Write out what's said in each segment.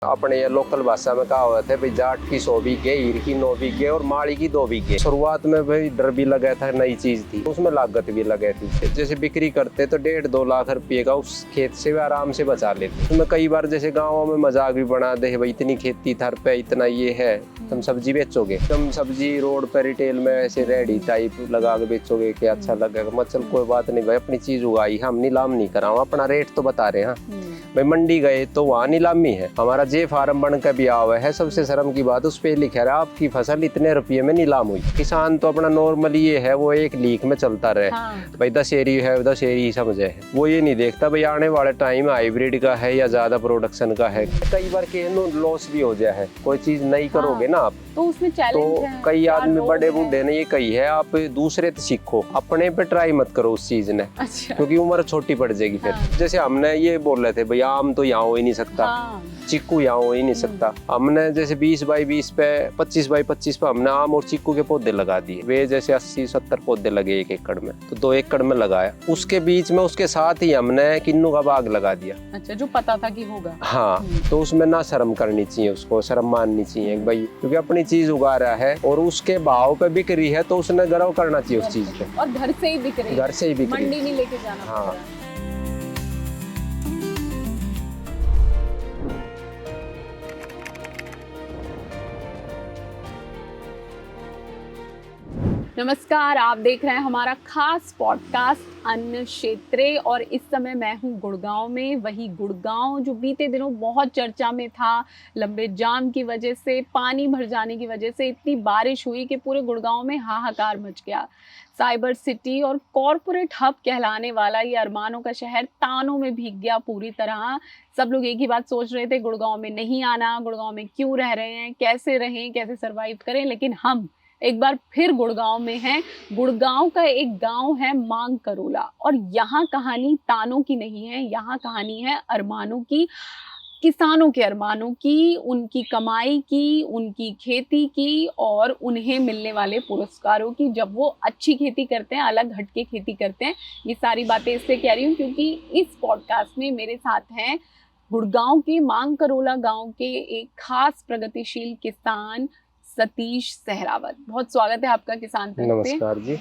अपने ये लोकल भाषा में कहावत है भाई, जाट की 100 बीघे, हीर की 9 बीघे और माड़ी की 2 बीघे। शुरुआत में भाई डर भी लगा था, नई चीज थी, उसमें लागत भी लगी थी। जैसे बिक्री करते तो 1.5-2 लाख रुपये का उस खेत से भी आराम से बचा लेते। उसमें कई बार जैसे गाँवों में मजाक भी बना दे, भाई इतनी खेती थर पे इतना ये है, तुम सब्जी बेचोगे, तुम सब्जी रोड पर रिटेल में ऐसे रेडी टाइप लगा के बेचोगे, क्या अच्छा लगेगा। मतलब कोई बात नहीं भाई, अपनी चीज उगाई, हम नीलाम नहीं करा, अपना रेट तो बता रहे हैं। भाई मंडी गए तो वहाँ नीलामी है, हमारा जे फार्म बन के भी आवा है, सबसे शर्म की बात उस पे लिखा रहा आपकी फसल इतने रुपये में नीलाम हुई। किसान तो अपना नॉर्मली ये है, वो एक लीक में चलता रहे। भाई दशहरी है, दशहरी ही समझे है, वो ये नहीं देखता भाई आने वाले टाइम हाइब्रिड का है या ज्यादा प्रोडक्शन का है। कई बार के लॉस भी हो जाए है, कोई चीज नहीं करोगे ना आप तो उसमें चैलेंज तो है। कई आदमी बड़े बूढ़े ने ये कही है, आप दूसरे से सीखो, अपने पे ट्राई मत करो उस चीज ने। अच्छा। क्योंकि उम्र छोटी पड़ जाएगी फिर। जैसे हमने ये बोल रहे थे भाई आम तो यहाँ हो ही नहीं सकता, चीकू यहाँ हो ही नहीं सकता। हमने जैसे 20x20 पे 25x25 पे हमने आम और चीकू के पौधे लगा दिए। वे जैसे 80-70 पौधे लगे 1 एकड़ में, तो 2 एकड़ में लगाया। उसके बीच में उसके साथ ही हमने किन्नू का बाग लगा दिया। अच्छा, जो पता था कि होगा। हाँ, तो उसमें ना शर्म करनी चाहिए, उसको शर्म माननी चाहिए भाई, क्योंकि अपनी चीज उगा रहा है और उसके भाव पे बिक रही है तो उसने गर्व करना चाहिए उस चीज पे। और घर से ही बिक रही है, घर से ही बिक रही है, मंडी नहीं लेके जाना हाँ। पड़ रहा है। नमस्कार, आप देख रहे हैं हमारा खास पॉडकास्ट अन्न क्षेत्रे और इस समय मैं हूं गुड़गांव में। वही गुड़गांव जो बीते दिनों बहुत चर्चा में था, लंबे जाम की वजह से, पानी भर जाने की वजह से इतनी बारिश हुई कि पूरे गुड़गांव में हाहाकार मच गया। साइबर सिटी और कॉरपोरेट हब कहलाने वाला ये अरमानों का शहर तानों में भीग गया पूरी तरह। सब लोग एक ही बात सोच रहे थे, गुड़गांव में नहीं आना, गुड़गांव में क्यों रह रहे हैं, कैसे रहें, कैसे सरवाइव करें। लेकिन हम एक बार फिर गुड़गांव में हैं। गुड़गांव का एक गांव है मांग करोला और यहाँ कहानी तानों की नहीं है, यहाँ कहानी है अरमानों की, किसानों के अरमानों की, उनकी कमाई की, उनकी खेती की और उन्हें मिलने वाले पुरस्कारों की जब वो अच्छी खेती करते हैं, अलग हटके खेती करते हैं। ये सारी बातें इसलिए कह रही हूँ क्योंकि इस पॉडकास्ट में मेरे साथ हैं गुड़गांव के मांग करोला गाँव के एक खास प्रगतिशील किसान सतीश सहरावत। बहुत स्वागत है आपका किसान तक पे। नमस्कार जी।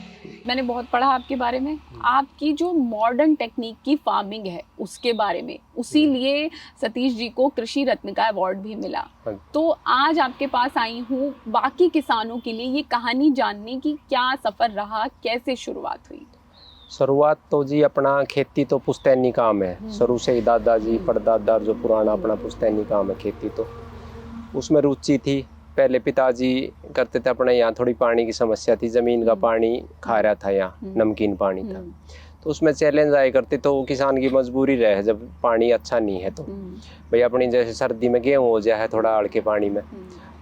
मैंने बहुत पढ़ा आपके बारे में, आपकी जो मॉडर्न टेक्निक की फार्मिंग है उसके बारे में, उसी लिए सतीश जी को कृषि रत्न का अवार्ड भी मिला। तो आज आपके पास आई हूँ बाकी किसानों के लिए ये कहानी जानने की, क्या सफर रहा, कैसे शुरुआत हुई। शुरुआत तो जी अपना खेती तो पुश्तैनी काम है, शुरू से ही दादाजी परदादा जो पुराना अपना पुश्तैनी काम है खेती, तो उसमें रुचि थी। पहले पिताजी करते थे, अपने यहाँ थोड़ी पानी की समस्या थी, जमीन का पानी खा रहा था, यहाँ नमकीन पानी था, तो उसमें चैलेंज आए करते। तो किसान की मजबूरी रहे, जब पानी अच्छा नहीं है तो भाई अपनी जैसे सर्दी में गेहूँ हो जाए थोड़ा आड़ के पानी में,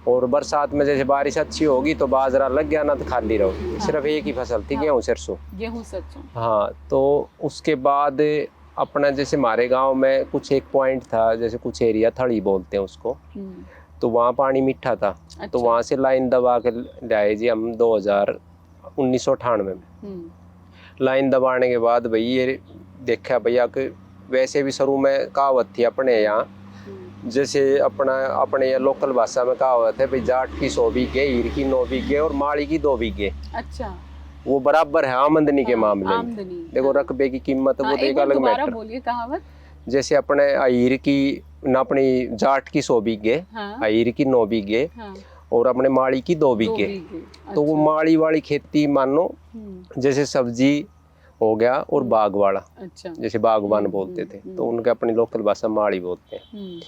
और बरसात में जैसे बारिश अच्छी होगी तो बाजरा लग गया ना तो खाली रहो। सिर्फ एक ही फसल थी, गेहूँ सरसों। हाँ, तो उसके बाद अपना जैसे हमारे गाँव में कुछ एक पॉइंट था, जैसे कुछ एरिया थड़ी बोलते हैं उसको, तो वहाँ पानी मीठा था। अच्छा। तो वहाँ से लाइन दबा के लाए जी हम 1998 में। लाइन दबाने के बाद भाई ये देखा भैया कि वैसे भी शुरू में कहावत थी अपने यहाँ, जैसे अपने यहाँ लोकल भाषा में कहावत है भाई, जाट की 100 बीघे, हीर की 9 बीघे और माड़ी की 2 बीघे। अच्छा, वो बराबर है आमदनी के मामले में। देखो रकबे की कीमत वो एक अलग मैटर। बोलिए कहावत। जैसे अपने हीर की ना, अपनी जाट की 100 बीघे, हीर की 9 बीघे और अपने माड़ी की 2 बीघे। तो वो माड़ी वाली खेती मानो जैसे सब्जी हो गया और बाग वाला, जैसे बागवान बोलते थे, तो उनके अपनी लोकल भाषा माड़ी बोलते हैं।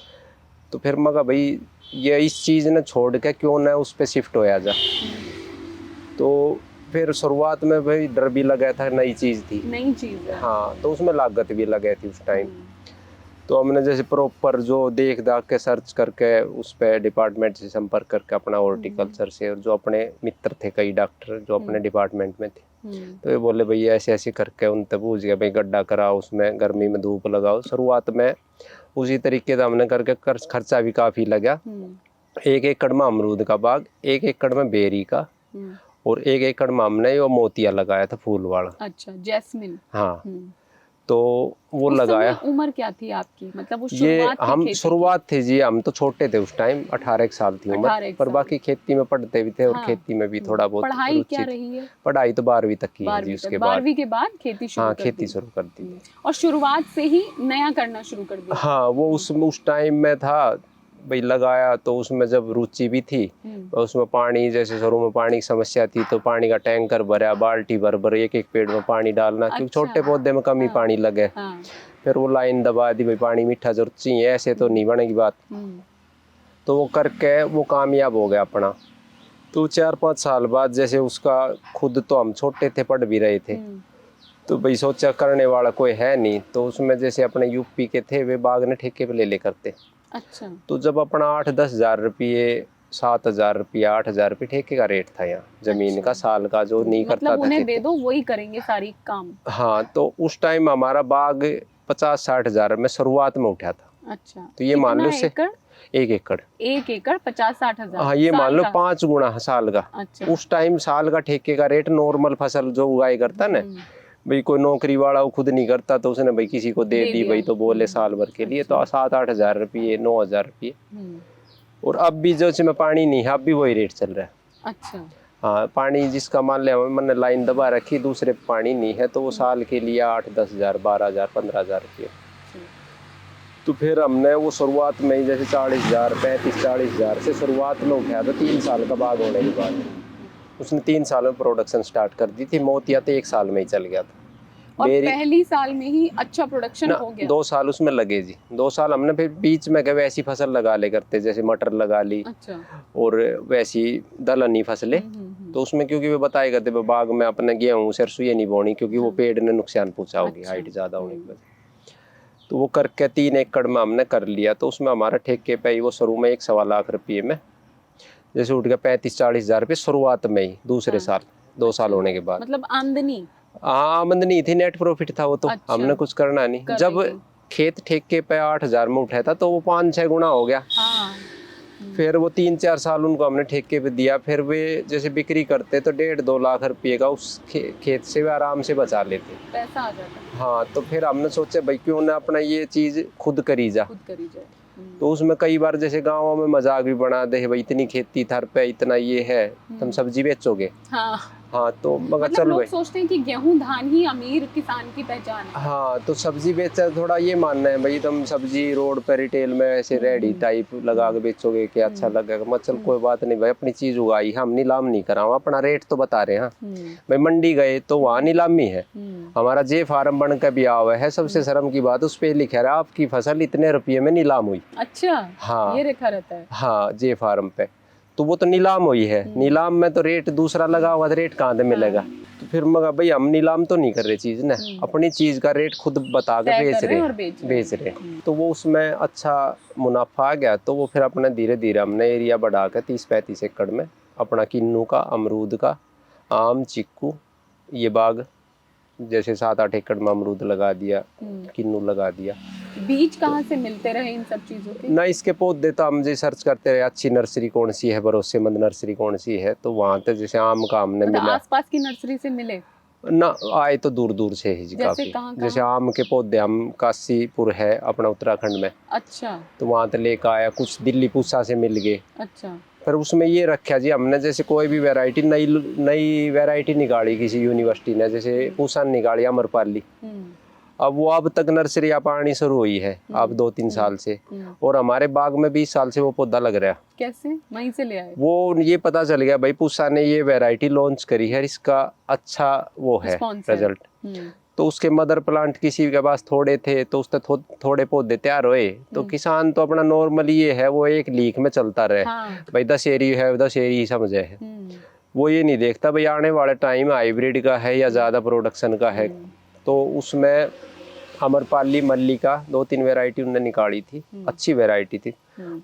तो फिर मगा भाई ये इस चीज ने छोड़ के क्यों ना उस पे शिफ्ट होया जा। तो फिर शुरुआत में भाई डर भी लगा था, नई चीज थी, नई चीज है। हाँ, तो उसमें लागत भी लगी थी उस टाइम। तो हमने जैसे प्रॉपर जो देख दाख के सर्च करके उस पे डिपार्टमेंट से संपर्क करके अपना हॉर्टिकल्चर से, और जो अपने मित्र थे कई डॉक्टर जो अपने डिपार्टमेंट में थे, तो ये बोले भैया ऐसे ऐसे करके उनसे पूछ गया भाई, गड्ढा कराओ, उसमें गर्मी में धूप लगाओ। शुरुआत में उसी तरीके से हमने करके खर्चा भी काफ़ी लगा। 1 एकड़ में अमरूद का बाग, 1 एकड़ में बेरी का, और 1 एकड़ में हमने वो मोतिया लगाया था फूल वाला। अच्छा, जैस्मिन। हाँ, तो वो उस लगाया। समय उम्र क्या थी आपकी, मतलब उस ये शुरुआत की हम खेती शुरुआत थी जी, हम तो छोटे थे उस टाइम, 18 एक साल थी 18 उम्र, एक पर साल। बाकी खेती में पढ़ते भी थे और हाँ, खेती में भी थोड़ा बहुत पढ़ाई क्या रुचि थी। रही है? पढ़ाई तो 12वीं तक की है जी, 12वीं तक, उसके बाद 12वीं के बाद खेती शुरू हाँ कर खेती दी। शुरू कर दी थी। और शुरुआत से ही नया करना शुरू कर दिया। हाँ वो उस टाइम में था भाई, लगाया तो उसमें जब रुचि भी थी, और उसमें पानी, जैसे शुरू में पानी की समस्या थी तो पानी का टैंकर भरा, बाल्टी भर भर एक एक पेड़ में पानी डालना, क्योंकि अच्छा। छोटे पौधे में कम ही हाँ, पानी लगे। हाँ। फिर वो लाइन दबा दी भाई, पानी मीठा जरूरत चाहिए, ऐसे तो नहीं बनेगी बात। तो वो करके वो कामयाब हो गया अपना। तो 4-5 साल बाद जैसे उसका, खुद तो हम छोटे थे, पढ़ भी रहे थे, तो भाई सोचा करने वाला कोई है नहीं, तो उसमें जैसे अपने यूपी के थे वे बाग ने ठेके पे ले करते। अच्छा। तो जब अपना 8-10 हज़ार रुपये, 7 हज़ार रुपये, 8 हज़ार रुपये ठेके का रेट था यहाँ जमीन अच्छा। का, साल का, जो नहीं करता मतलब था उन्हें दे खेती। दो, वही करेंगे सारी काम। हाँ तो उस टाइम हमारा बाग 50-60 हज़ार में शुरुआत में उठा था। अच्छा, तो ये मान कितना लो से एकड़? 1 एकड़। 1 एकड़ 50-60 हजार हाँ ये मान साल लो का? 5 गुना साल का। अच्छा। उस टाइम साल का ठेके का रेट, नॉर्मल फसल जो उगाई करता ना भाई, कोई नौकरी वाला वो खुद नहीं करता तो उसने भाई किसी को दे दी दिया। भाई, तो बोले साल भर के लिए, तो 7-8 हज़ार रुपये, 9 हज़ार रुपये। और अब भी जो इसमें पानी नहीं है, अब भी वही रेट चल रहा है। अच्छा। हाँ पानी जिसका मान लिया मैंने लाइन दबा रखी, दूसरे पे पानी नहीं है, तो वो साल के लिए 8-10 हज़ार, 12 हज़ार, 15 हज़ार रुपये। तो फिर हमने वो शुरुआत में ही जैसे 40 हज़ार, 35-40 हज़ार से शुरुआत में उठाया था। 3 साल का बाग होने के बाद उसने 3 साल में प्रोडक्शन स्टार्ट कर दी थी। मोतिया तो 1 साल में ही चल गया था। और पहली साल में ही अच्छा प्रोडक्शन ना हो गया? 2 साल उसमें लगे जी। 2 साल हमने फिर बीच में कभी ऐसी फसल लगा ले करते, जैसे मटर लगा ली। अच्छा। और वैसी दलहनी फसलें। तो उसमें क्योंकि वे बताए करते बाग में अपने गेहूँ सरसों ये नहीं बोनी, क्योंकि वो पेड़ ने नुकसान पहुंचा होगी हाइट ज़्यादा होने की वजह। तो वो करके 3 एकड़ में हमने कर लिया। तो उसमें हमारा ठेके पे ही वो शुरू में 1-1.25 लाख रुपये में जैसे उठ गया 35-40 हज़ार रुपये शुरुआत में ही, दूसरे साल 2 साल होने के बाद। मतलब आमदनी? हाँ आमदनी थी, नेट प्रॉफिट था वो तो। अच्छा। हमने कुछ करना नहीं। जब खेत ठेके पे 8 हज़ार में उठाया था तो वो 5-6 गुना हो गया। हाँ। फिर वो 3-4 साल उनको हमने ठेके पे दिया। फिर वे जैसे बिक्री करते तो 1.5-2 लाख रुपये का उस खेत से वे आराम से बचा लेते, पैसा आ जाता। हाँ तो फिर हमने सोचा भाई क्यों ना अपना ये चीज़ खुद करी जाए। तो उसमें कई बार जैसे गाँवों में मजाक भी बना दे भाई, इतनी खेती थर पे, इतना ये है, तुम सब्जी बेचोगे। हाँ तो मगर मतलब चल लोग सोचते हैं कि गेहूं धान ही अमीर किसान की पहचान है। हाँ तो सब्जी बेचा थोड़ा ये मानना है भाई, तुम सब्जी रोड पर रिटेल में ऐसे रेडी टाइप लगा के बेचोगे कि अच्छा लगेगा। मत चल कोई बात नहीं भाई, अपनी चीज उगाई, हम नीलाम नहीं करा, अपना रेट तो बता रहे हैं। भाई मंडी गए तो वहाँ नीलामी है। हमारा जे फार्म बन के भी आवा है, सबसे शर्म की बात उस पे लिखा रहा आपकी फसल इतने रुपये में नीलाम हुई। अच्छा। हाँ ये लिखा रहता है। हाँ जे फार्म पे, तो वो तो नीलाम हुई है। नीलाम में तो रेट दूसरा लगा हुआ, तो रेट कहाँ से मिलेगा। तो फिर मगर भाई हम नीलाम तो नहीं कर रहे चीज ना, अपनी चीज का रेट खुद बता के बेच रहे। तो वो उसमें अच्छा मुनाफा आ गया। तो वो फिर अपने धीरे धीरे हमने एरिया बढ़ा के 30-35 एकड़ में अपना किन्नू का, अमरूद का, आम, चीकू ये बाग, जैसे 7-8 एकड़ में अमरूद लगा दिया, किन्नू लगा दिया। बीज कहाँ से मिलते रहे इन सब चीजों के? ना इसके पौधे तो हम जो सर्च करते रहे, अच्छी नर्सरी कौन सी है, भरोसेमंद नर्सरी कौन सी है, तो वहाँ पे जैसे आम का हमने मिला। आसपास की नर्सरी से मिले ना, आए तो दूर दूर से ही जी काफी। जैसे आम के पौधे हम काशीपुर है अपना उत्तराखंड में। अच्छा। तो वहाँ तो लेकर आया, कुछ दिल्ली पूसा से मिल गए। अच्छा। पर उसमें ये रखा जी हमने, जैसे कोई भी वैरायटी, नई वैरायटी निकाली किसी यूनिवर्सिटी ने, जैसे पूसा निकाली अमरपाली। अब वो अब तक नर्सरी पानी शुरू हुई है अब 2-3 साल से, और हमारे बाग में 20 साल से वो पौधा लग रहा है। कैसे वहीं से ले आए? वो ये पता चल गया भाई पूसा ने ये वैरायटी लॉन्च करी है, इसका अच्छा वो है रिजल्ट। तो उसके मदर प्लांट किसी के पास थोड़े थे, तो उससे थोड़े पौधे तैयार हुए। तो किसान तो अपना नॉर्मली ये है, वो एक लीक में चलता रहे। भाई 10 एरी है, 10 एरी समझे है। वो ये नहीं देखता भाई आने वाले टाइम हाइब्रिड का है या ज्यादा प्रोडक्शन का है। तो उसमें अमरपाली, मल्लिका 2-3 वैरायटी उन्होंने निकाली थी, अच्छी वैरायटी थी।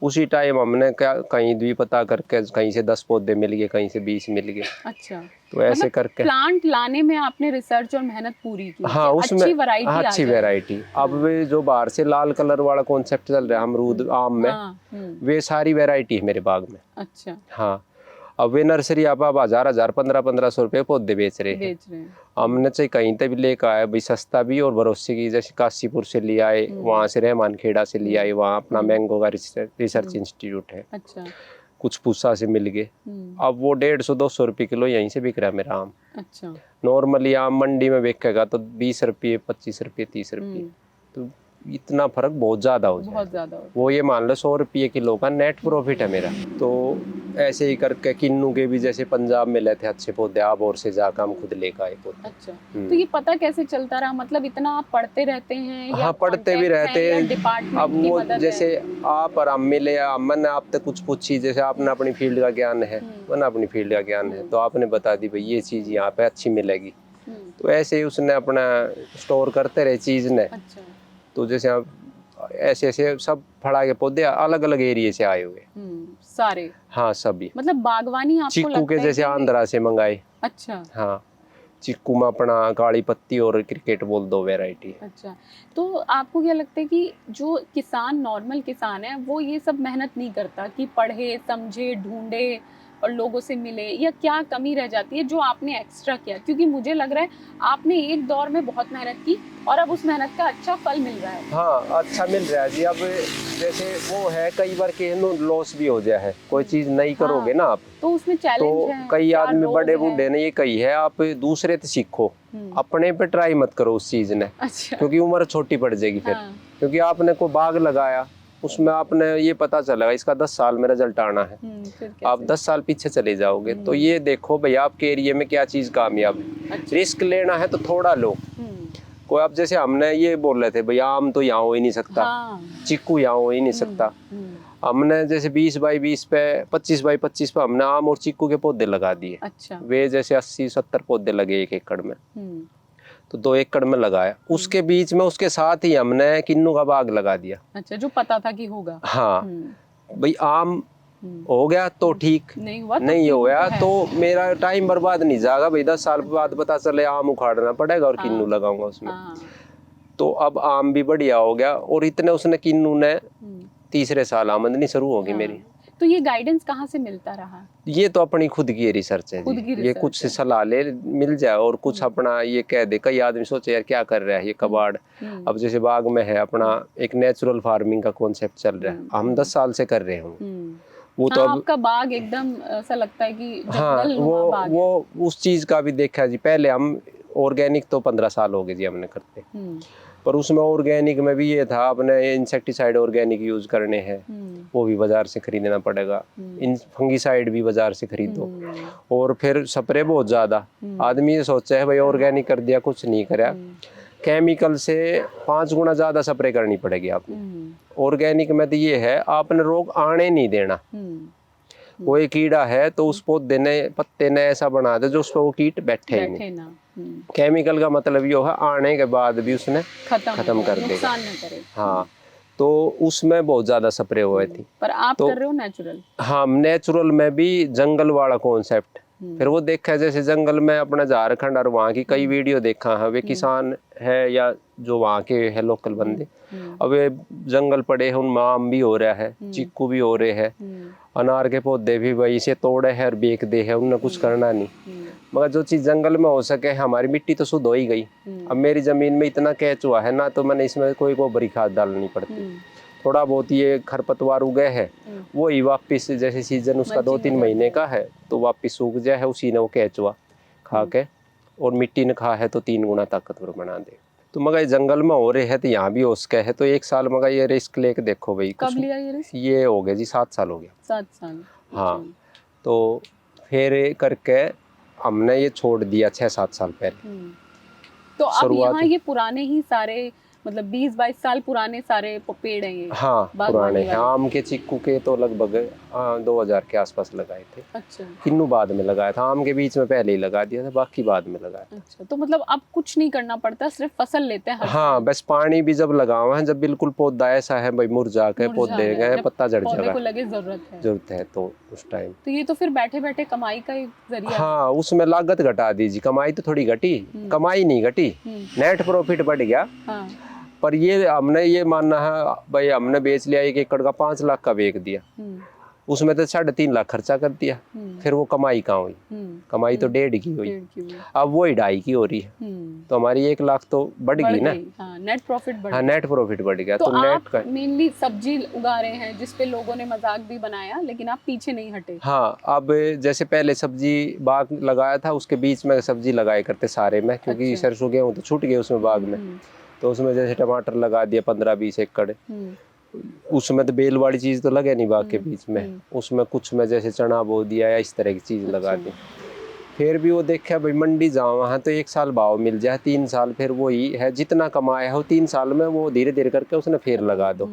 उसी टाइम हमने क्या कहीं भी पता करके, कहीं से 10 पौधे मिल गए, कहीं से 20 मिल गए। अच्छा। तो ऐसे मतलब करके प्लांट लाने में आपने रिसर्च और मेहनत पूरी की। हाँ उसमें अच्छी वैरायटी। अब वे जो बाहर से लाल कलर वाला कॉन्सेप्ट चल रहा है अमरूद आम में, वे सारी वैरायटी है मेरे बाग में। अच्छा। हाँ अब वे नर्सरी आप 1000 1500 रुपये पौधे बेच रहे हैं। हमने चाहिए कहीं तक भी लेकर आए भाई, सस्ता भी और भरोसे की, जैसे काशीपुर से ले आए, वहाँ से रहमान खेड़ा से ले आए, वहाँ अपना मैंगो का रिसर्च इंस्टीट्यूट है। अच्छा। कुछ पूसा से मिल गए। अब वो 150-200 रुपये किलो यहीं से बिक रहा है मेरा आम। अच्छा। नॉर्मली आम मंडी में बिकेगा तो 20 रुपये, 25 रुपये, 30 रुपये, तो इतना फर्क बहुत ज्यादा हो जाए। बहुत ज्यादा वो ये मान लो 100 रुपये किलो का नेट प्रॉफिट है मेरा। तो ऐसे ही करके किन्नू के भी जैसे पंजाब में लेते अच्छे पौधे, आप और से जाकर हम खुद लेकर आए पौधे। अच्छा। तो ये पता कैसे चलता रहा, मतलब इतना आप पढ़ते रहते हैं या हाँ, पढ़ते भी रहते हैं। डिपार्टमेंट अब की वो मदद जैसे है? आप और हम मिले, मैंने आप तक कुछ पूछी, जैसे आपने अपनी फील्ड का ज्ञान है, मैंने अपनी फील्ड का ज्ञान है, तो आपने बता दी भाई ये चीज़ यहाँ पे अच्छी मिलेगी। तो ऐसे ही उसने अपना स्टोर करते रहे चीज़ ने। अच्छा। तो जैसे आप ऐसे ऐसे सब फड़ा के पौधे अलग अलग एरिया से आए हुए सारे। हाँ, सभी। मतलब बागवानी आपको चिक्कू के जैसे आंध्रा से मंगाए। अच्छा। हाँ, चिक्कू में अपना काली पत्ती और क्रिकेट बोल दो वैरायटी। अच्छा। तो आपको क्या लगता है कि जो किसान, नॉर्मल किसान है, वो ये सब मेहनत नहीं करता कि पढ़े, समझे, ढूंढे और लोगों से मिले, या क्या कमी रह जाती है जो आपने एक्स्ट्रा किया? क्योंकि मुझे लग रहा है आपने एक दौर में बहुत मेहनत की और अब उस मेहनत का अच्छा फल मिल रहा है। हाँ, अच्छा मिल रहा है जी। अब जैसे वो है कई बार के लॉस भी हो जाए है, कोई चीज नहीं करोगे ना आप, तो उसमें चैलेंज तो है। कई आदमी बड़े बूढ़े ने ये कही है, आप दूसरे से सीखो, अपने पे ट्राई मत करो उस चीज ने। अच्छा। क्योंकि उम्र छोटी पड़ जाएगी फिर। क्योंकि आपने को बाग लगाया, उसमें आपने ये पता चलेगा इसका 10 साल में रिजल्ट आना है, आप 10 साल पीछे चले जाओगे। तो ये देखो भैया आपके एरिया में क्या चीज कामयाब है। अच्छा। रिस्क लेना है तो थोड़ा लो। कोई अब जैसे हमने ये बोल रहे थे भैया आम तो यहाँ हो ही नहीं सकता, चिक्कू यहाँ हो ही नहीं सकता। हमने जैसे 20 बाई 20 पे, 25 बाई 25 पे हमने आम और चिक्कू के पौधे लगा दिए। अच्छा। वे जैसे 80-70 पौधे लगे 1 एकड़ में, तो 2 एकड़ में लगाया। उसके बीच में उसके साथ ही हमने किन्नू का बाग लगा दिया। अच्छा, जो पता था कि होगा। हाँ भाई, आम हो गया तो ठीक, नहीं हुआ नहीं हो गया तो मेरा टाइम बर्बाद नहीं जाएगा भाई। 10 साल बाद पता चले आम उखाड़ना पड़ेगा और किन्नू लगाऊंगा उसमें। तो अब आम भी बढ़िया हो गया और इतने उसने किन्नू ने तीसरे साल आमदनी शुरू होगी मेरी। तो ये गाइडेंस कहाँ से मिलता रहा? ये तो अपनी खुद की रिसर्च है जी। ये कुछ से सलाह ले मिल जाए और कुछ अपना ये कह दे। कई आदमी सोचे यार क्या कर रहा है ये कबाड़। अब जैसे बाग में है अपना एक नेचुरल फार्मिंग का कॉन्सेप्ट चल रहा है, हम 10 साल से कर रहे हैं। वो तो आपका बाग एकदम ऐसा लगता है कि हाँ, वो उस चीज का भी देखा जी। पहले हम ऑर्गेनिक तो 15 साल हो गए जी हमने करते, पर उसमें ऑर्गेनिक में भी ये था अपने इंसेक्टिसाइड ऑर्गेनिक यूज करने हैं, वो भी बाजार से खरीदना पड़ेगा। इन फंगीसाइड भी बाजार से खरीदो और फिर स्प्रे बहुत ज्यादा। आदमी ये सोचता है भाई ऑर्गेनिक कर दिया कुछ नहीं करा, केमिकल से 5 गुना ज्यादा स्प्रे करनी पड़ेगी आपको। ऑर्गेनिक में तो ये है आपने रोग आने नहीं देना। कोई कीड़ा है तो उस पौधे ने पत्ते ने ऐसा बना दे जो उस पर वो कीट बैठे ही नहीं। केमिकल का मतलब ये है आने के बाद भी उसने खत्म कर देगा। हाँ, तो उसमें बहुत ज्यादा स्प्रे हुए थी। पर आप कर रहे हो नेचुरल? हाँ, नेचुरल में भी जंगल वाला कॉन्सेप्ट। फिर वो देखा जैसे जंगल में अपना झारखंड और वहाँ की कई वीडियो देखा है। वे किसान है या जो वहाँ के है लोकल बंदे, अब वे जंगल पड़े हैं, उनमें आम भी हो रहा है, चिक्कू भी हो रहे हैं, अनार के पौधे भी वही से तोड़े हैं और बेच दे है, उन्हें कुछ करना नहीं। मगर जो चीज़ जंगल में हो सके, हमारी मिट्टी तो शुद्ध हो ही गई। अब मेरी ज़मीन में इतना कैच हुआ है ना, तो मैंने इसमें कोई गोबरी खाद डालनी पड़ती। थोड़ा बहुत ये खरपतवार उगे है, वो ही वापिस जैसे सीजन उसका 2-3 महीने का है तो वापिस उग जाए है, उसी ने वो कैच हुआ खा के, और मिट्टी ने खा है तो 3 गुना ताकतवर बना दे। तो मगर जंगल में हो रहे हैं तो यहाँ भी हो सके है। तो 1 साल मगर ये रिस्क लेके देखो भाई। कब लिया ये रिस्क? ये हो गया जी 7 साल हो गया। 7 साल? हाँ, तो फिर करके हमने ये छोड़ दिया 6-7 साल पहले। तो अब यहाँ ये पुराने ही सारे, मतलब 20-22 साल पुराने सारे पेड़ हैं ये? हाँ, पुराने हैं। आम के चिक्कू के तो लगभग 2000 के आसपास लगाए थे। अच्छा। किन्नू बाद में लगाया था, आम के बीच में पहले ही लगा दिया था, बाकी बाद में लगाया था। अच्छा, तो मतलब अब कुछ नहीं करना पड़ता, सिर्फ फसल लेते हैं? हाँ, बस पानी भी जब लगावा है, जब बिल्कुल पौधा ऐसा है भाई मुरझा के पौधे गए, पत्ता झड़ जाएगा, को लगे जरूरत है तो उस टाइम। तो ये तो फिर बैठे बैठे कमाई का एक जरिया। हाँ, उसमें लागत घटा दीजिए, कमाई तो थोड़ी घटी, कमाई नहीं घटी, नेट प्रॉफिट बढ़ गया। पर ये हमने ये मानना है भाई, हमने बेच लिया 1 एकड़ का 5 लाख का बेच दिया, उसमें तो 3.5 लाख खर्चा कर दिया, फिर वो कमाई कहाँ हुई? कमाई तो 1.5 की हुई, अब वो 2.5 की हो रही है, तो हमारी 1 लाख तो बढ़ गई ना। हाँ, नेट प्रॉफिट बढ़ हाँ, गया। नेट प्रॉफिट बढ़ गया। तो नेट आप का मेनली सब्जी उगा रहे हैं जिसपे लोगों ने मजाक भी बनाया, लेकिन आप पीछे नहीं हटे। हाँ, अब जैसे पहले सब्जी बाग लगाया था, उसके बीच में सब्जी लगाए करते सारे में, क्योंकि अच्छा। सरसों गेहूँ तो छूट गए उसमें बाग में, तो उसमें जैसे टमाटर लगा दिया 15-20 एकड़, उसमें तो बेल वाली चीज तो लगे नहीं बाग के बीच में, उसमें कुछ में जैसे चना बो दिया या इस तरह की चीज लगा दी। फिर भी वो देखा भाई मंडी जाओ वहाँ तो 1 साल भाव मिल जाए, 3 साल फिर वही है, जितना कमाया हो 3 साल में वो धीरे धीरे करके उसने फिर लगा दो,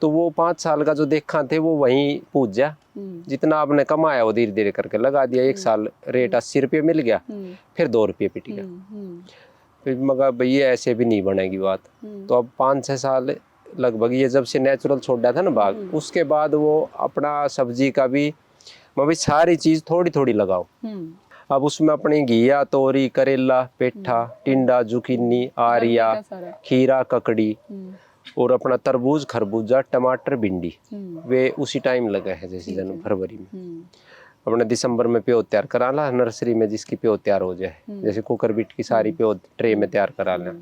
तो वो 5 साल का जो देखा थे वो वहीं पूछ जा, जितना आपने कमाया वो धीरे धीरे करके लगा दिया। 1 साल रेट 80 रुपये मिल गया, फिर 2 रुपये पिट गया, फिर मगर भैया ऐसे भी नहीं बनेगी बात। तो अब 5-6 साल लगभग ये जब से नेचुरल छोड़ा था ना बाग, उसके बाद वो अपना सब्जी का भी मैं भी सारी चीज थोड़ी थोड़ी लगाओ। अब उसमें अपनी घिया, तोरी, करेला, पेठा, टिंडा, जुकीनी, आरिया, खीरा, ककड़ी और अपना तरबूज, खरबूजा, टमाटर, भिंडी, वे उसी टाइम लगे हैं, जैसे जनवरी फरवरी में। अपने दिसंबर में प्योत तैयार करा ला नर्सरी में, जिसकी प्योत तैयार हो जाए, जैसे कुकर बीट की सारी प्योत ट्रे में तैयार करा लें,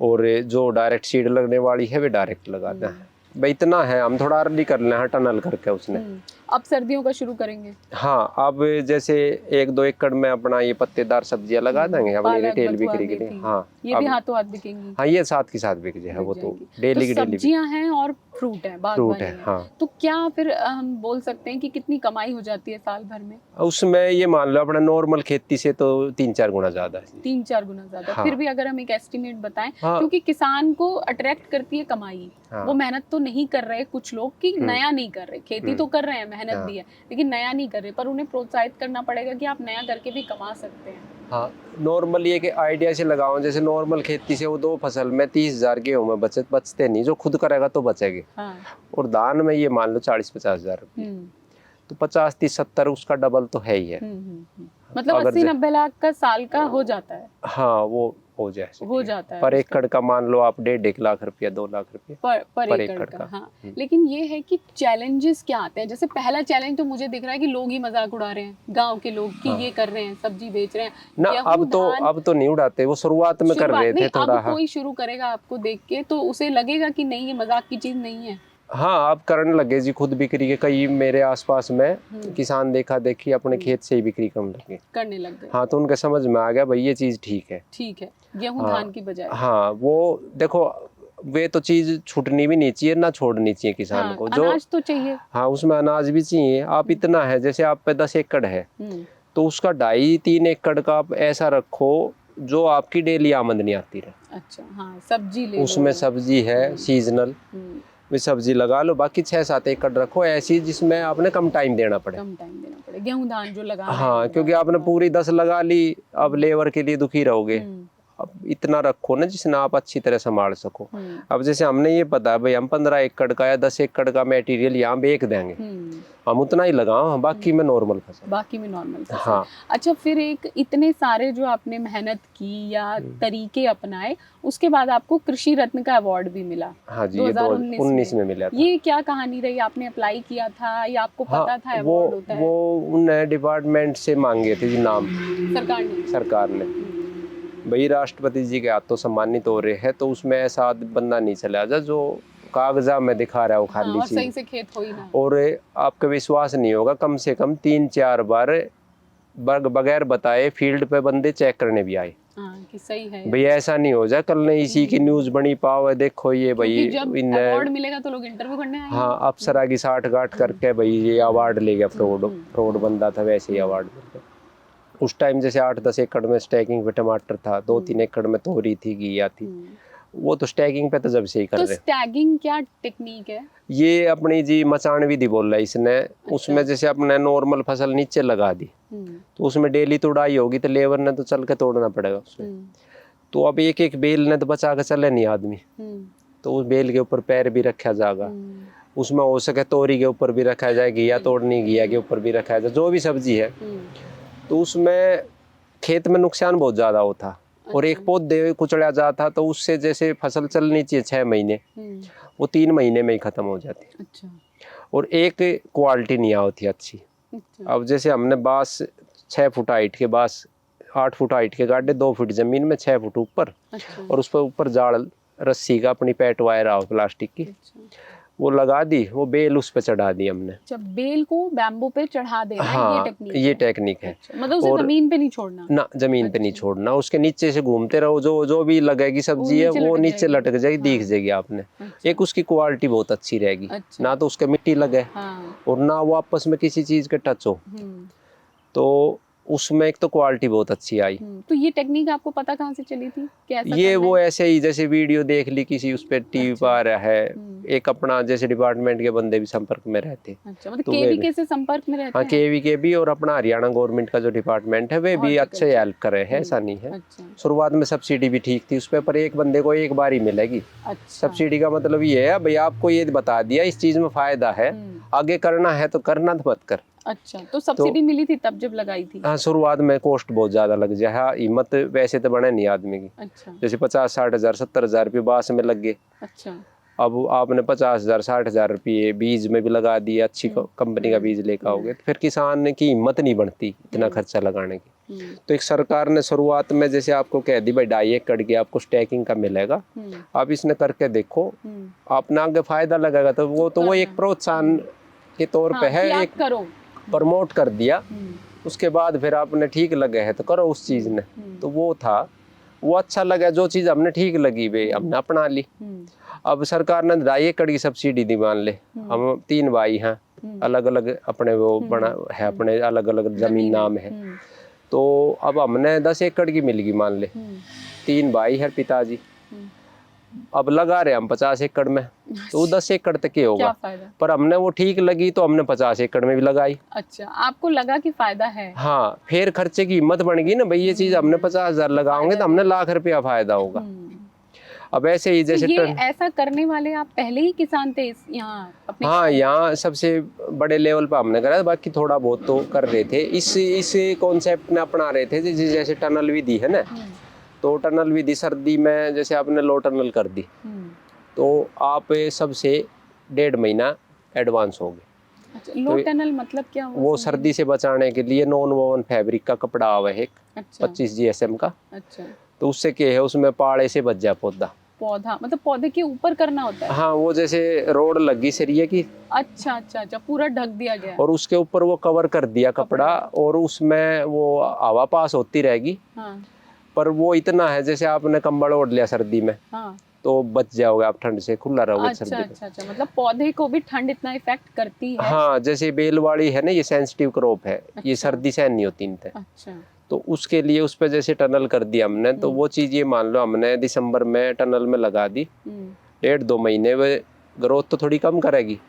और जो डायरेक्ट सीड लगने वाली है वे डायरेक्ट लगाते हैं। भाई इतना है, हम थोड़ा अर्ली कर लें टनल करके उसने। अब सर्दियों का शुरू करेंगे। हाँ, अब जैसे 1-2 एकड़ में अपना ये पत्तेदार सब्जियां लगा देंगे अपनी रिटेल बिक्री के लिए। हाँ, ये भी हाथों हाथ बिकेंगी। हाँ, ये साथ की साथ बिक जाए, वो तो डेली की डेली सब्जियां हैं और फ्रूट है, बागवानी है। हाँ। तो क्या फिर हम बोल सकते हैं कि कितनी कमाई हो जाती है साल भर में? उसमें ये मान लो अपना नॉर्मल खेती से तो 3-4 गुना ज्यादा है। 3-4 गुना ज्यादा। हाँ। फिर भी अगर हम एक एस्टिमेट बताएं, हाँ। क्योंकि किसान को अट्रैक्ट करती है कमाई। हाँ। वो मेहनत तो नहीं कर रहे कुछ लोग कि नया नहीं कर रहे, खेती तो कर रहे हैं, मेहनत भी है, लेकिन नया नहीं कर रहे, पर उन्हें प्रोत्साहित करना पड़ेगा कि आप नया करके भी कमा सकते हैं। हाँ, नॉर्मल ये कि आइडिया से लगाओ, जैसे नॉर्मल खेती से वो 2 फसल में 30,000 गेहूं में बचते नहीं, जो खुद करेगा तो बचेगी। हाँ। और धान में ये मान लो 40-50 हजार रुपये, तो 50-30-70 उसका डबल तो है ही है। मतलब 80-90 लाख का साल का हो जाता है। हाँ, वो हो जाता है पर एकड़ का मान लो आप 1.5 लाख रुपया, 2 लाख रुपया पर एकड़ का। हाँ। लेकिन ये है कि चैलेंजेस क्या आते हैं? जैसे पहला चैलेंज तो मुझे दिख रहा है कि लोग ही मजाक उड़ा रहे हैं, गांव के लोग कि ये कर रहे हैं, सब्जी बेच रहे हैं ना। अब तो नहीं उड़ाते, वो शुरुआत में कर रहे थे थोड़ा। अब कोई शुरू करेगा आपको देख के तो उसे लगेगा कि नहीं, ये मजाक की चीज नहीं है। हाँ, आप करने लगे जी खुद बिक्री के। कई मेरे आसपास में किसान देखा देखी अपने खेत से ही बिक्री करने लग गए। हाँ, तो उनके समझ में आ गया भाई ये चीज ठीक है गेहूं धान की बजाय। हाँ, वो देखो वे तो चीज छूटनी भी नहीं चाहिए ना छोड़नी चाहिए किसान को। जो अनाज तो चाहिए। हाँ, उसमें अनाज भी चाहिए। आप इतना है, जैसे आप पे 10 एकड़ है तो उसका 2.5-3 एकड़ का आप ऐसा रखो जो आपकी डेली आमदनी आती रहे। अच्छा, हाँ, सब्जी ले उसमें सब्जी है सीजनल, वे सब्जी लगा लो। बाकी 6-7 एकड़ रखो ऐसी जिसमें आपने कम टाइम देना पड़े। गेहूं धान जो लगा। हाँ, क्योंकि आपने पूरी 10 लगा ली, अब लेबर के लिए दुखी रहोगे। अब इतना रखो ना जिसने आप अच्छी तरह संभाल सको। अब जैसे हमने ये पता है भाई हम 15 एकड़ का या 10 एकड़ का मटेरियल यहाँ बेच देंगे, हम उतना ही लगाओ, बाकी में नॉर्मल फसल। हाँ। अच्छा, फिर एक इतने सारे जो आपने मेहनत की या तरीके अपनाए, उसके बाद आपको कृषि रत्न का अवार्ड भी मिला। हाँ जी, 2019 में मिला था। ये क्या कहानी रही? आपने अप्लाई किया था या आपको पता था अवार्ड होता है? वो उन डिपार्टमेंट से मांगे थे जी नाम, सरकार ने। भाई राष्ट्रपति जी के हाथों सम्मानित हो रहे हैं, तो उसमें ऐसा बंदा नहीं चला जा जो कागजा में दिखा रहा है वो खाली चीज। सही से खेत हो ही ना। और आपका विश्वास नहीं होगा, कम से कम 3-4 बार बगैर बताए फील्ड पे बंदे चेक करने भी आए कि सही है भाई, ऐसा नहीं हो जाए कल ने इसी की न्यूज बनी पाओ देखो ये भाई अवार्ड मिलेगा तो लोग इंटरव्यू करने आएंगे। हाँ, अफसरा की साठ-गांठ करके भाई ये अवार्ड ले गया, फ्रॉड बंदा था, वैसे ही अवार्ड मिल गया। उस टाइम जैसे 8-10 एकड़ में स्टैकिंग पे टमाटर था, 2-3 एकड़ में तोरी थी, घिया थी, वो तो स्टैगिंग पे तो जब से ही कर रहे। तो स्टैगिंग क्या टेक्निक है? ये अपनी जी मचान विधि बोल रहा है इसने। अच्छा। उसमें जैसे अपने नॉर्मल फसल नीचे लगा दी तो उसमें डेली तोड़ाई होगी तो लेबर ने तो चल के तोड़ना पड़ेगा उसमें। तो अब एक बेल ने तो बचा के चले नहीं आदमी, तो उस बेल के ऊपर पैर भी रखा जाएगा। उसमें हो सके तोरी के ऊपर भी रखा जाए, घिया तोड़नी घिया के ऊपर भी रखा जाए, जो भी सब्जी है। तो उसमें खेत में नुकसान बहुत ज्यादा होता। अच्छा। और एक पौधे कुचड़ा जाता तो उससे जैसे फसल चलनी चाहिए 6 महीने, वो 3 महीने में ही खत्म हो जाती। अच्छा। और एक क्वालिटी नहीं होती अच्छी। अच्छा। अब जैसे हमने बांस 6 फुट हाइट के बांस 8 फुट हाइट के गाढ़े 2 फुट जमीन में 6 फुट ऊपर, अच्छा। और उस पर ऊपर जाल रस्सी का अपनी पैट वायर आओ प्लास्टिक की, अच्छा। वो लगा दी, वो बेल उस पे चढ़ा दी हमने। अच्छा, बेल को बैम्बू पे चढ़ा देना है, हाँ, ये टेक्निक ये है। टेक्निक है। अच्छा, मतलब उसे और जमीन पे नहीं छोड़ना। ना जमीन पे नहीं अच्छा। छोड़ना, उसके नीचे से घूमते रहो, जो जो भी लगेगी सब्जी है वो नीचे लटक जाएगी, दिख हाँ। जाएगी आपने। अच्छा। एक उसकी क्वालिटी बहुत अच्छी रहेगी। अच्छा। ना तो उसके मिट्टी लगे, हाँ। और ना वो आपस में किसी चीज के टच हो, तो उसमें एक तो क्वालिटी बहुत अच्छी आई। तो ये टेक्निक आपको पता कहाँ से चली थी, कैसा ये करना वो है? ऐसे ही जैसे वीडियो देख ली किसी, उस पे टीवी अच्छा। पर आ रहा है, एक अपना जैसे डिपार्टमेंट के बंदे भी संपर्क में रहते। अच्छा, मतलब तो केवीके से संपर्क में रहते हाँ, हैं? केवी भी, और अपना हरियाणा गवर्नमेंट का जो डिपार्टमेंट है वे भी अच्छे हेल्प कर रहे हैं, ऐसा नहीं है। अच्छा। शुरुआत में सब्सिडी भी ठीक थी उस पर एक बंदे को एक बार ही मिलेगी। अच्छा। सब्सिडी का मतलब ये है भाई आपको ये बता दिया इस चीज में फायदा है, आगे करना है तो करना, तो मत कर। अच्छा, तो सब्सिडी मिली थी तब जब लगाई थी? हाँ, शुरुआत में कॉस्ट बहुत ज्यादा लग जाए, हाँ, हिम्मत वैसे तो बने नहीं आदमी की। अच्छा। जैसे 50-60 हजार 70 हजार रुपये बांस में लग गए। अच्छा। अब आपने 50,000-60 हजार रुपये बीज में भी लगा दिए, अच्छी कंपनी का बीज लेकर आओगे, तो फिर किसान की हिम्मत नहीं बनती इतना खर्चा लगाने की। तो एक सरकार ने शुरुआत में जैसे आपको कह दी भाई 2.5 एकड़ की आपको स्टैकिंग का मिलेगा, आप इसने करके देखो, आपने आगे फायदा लगेगा, तो वो एक प्रोत्साहन के तौर पे है, एक करो, प्रमोट कर दिया। उसके बाद फिर आपने ठीक लगे है तो करो उस चीज ने। तो वो था, वो अच्छा लगा, जो चीज हमने ठीक लगी वे हमने अपना ली। अब सरकार ने 2.5 एकड़ की सब्सिडी दी, मान ले हम 3 भाई हैं, अलग अलग अपने वो बना है, अपने अलग अलग जमीन नाम है, तो अब हमने 10 एकड़ की मिल गई, मान ले 3 भाई है पिताजी, अब लगा रहे हम 50 एकड़ में, तो वो 10 एकड़ तक ही होगा, पर हमने वो ठीक लगी तो हमने 50 एकड़ में भी लगाई। अच्छा, आपको लगा कि फायदा है? हाँ, फिर खर्चे की हिम्मत बन गई ना भाई, ये चीज हमने 50,000 लगाओगे तो हमने लाख रुपया फायदा होगा। अब ऐसे ही जैसे ये ऐसा करने वाले आप पहले ही किसान थे यहाँ अपने? हाँ, यहाँ सबसे बड़े लेवल पर हमने करा, बाकी थोड़ा बहुत तो कर रहे थे। इस कॉन्सेप्ट में अपना रहे थे, जैसे टनल विधि है ना, तो टनल विधि सर्दी में जैसे आपने लो टनल कर दी, तो आप सबसे 1.5 महीना एडवांस हो गए। अच्छा, लो टनल मतलब क्या हुआ? वो सर्दी से बचाने के लिए नॉन वोवन फैब्रिक का कपड़ा आवा है, 25 GSM का। अच्छा, तो उससे क्या है, उसमें पाड़े से बच जाए पौधा, मतलब पौधे के ऊपर करना होता है? हाँ, वो जैसे रोड लगी सरिये की। अच्छा अच्छा अच्छा, पूरा ढक दिया गया और उसके ऊपर वो कवर कर दिया कपड़ा, और उसमें वो हवा पास होती रहेगी। हाँ। पर वो इतना है जैसे आपने कंबल ओढ़ लिया सर्दी में, हाँ, तो बच जाओगे आप ठंड से, खुला रहोगे। अच्छा, सर्दी अच्छा अच्छा, मतलब पौधे को भी ठंड इतना इफेक्ट करती है? हाँ, जैसे बेलवाड़ी है ना, ये सेंसिटिव क्रॉप है। अच्छा। ये सर्दी सहन नहीं होती इनसे। अच्छा। तो उसके लिए उस पे जैसे टनल कर दिया हमने, तो वो चीज ये मान लो हमने दिसंबर में टनल में लगा दी, 1.5-2 महीने में ग्रोथ तो थोड़ी कम करेगी,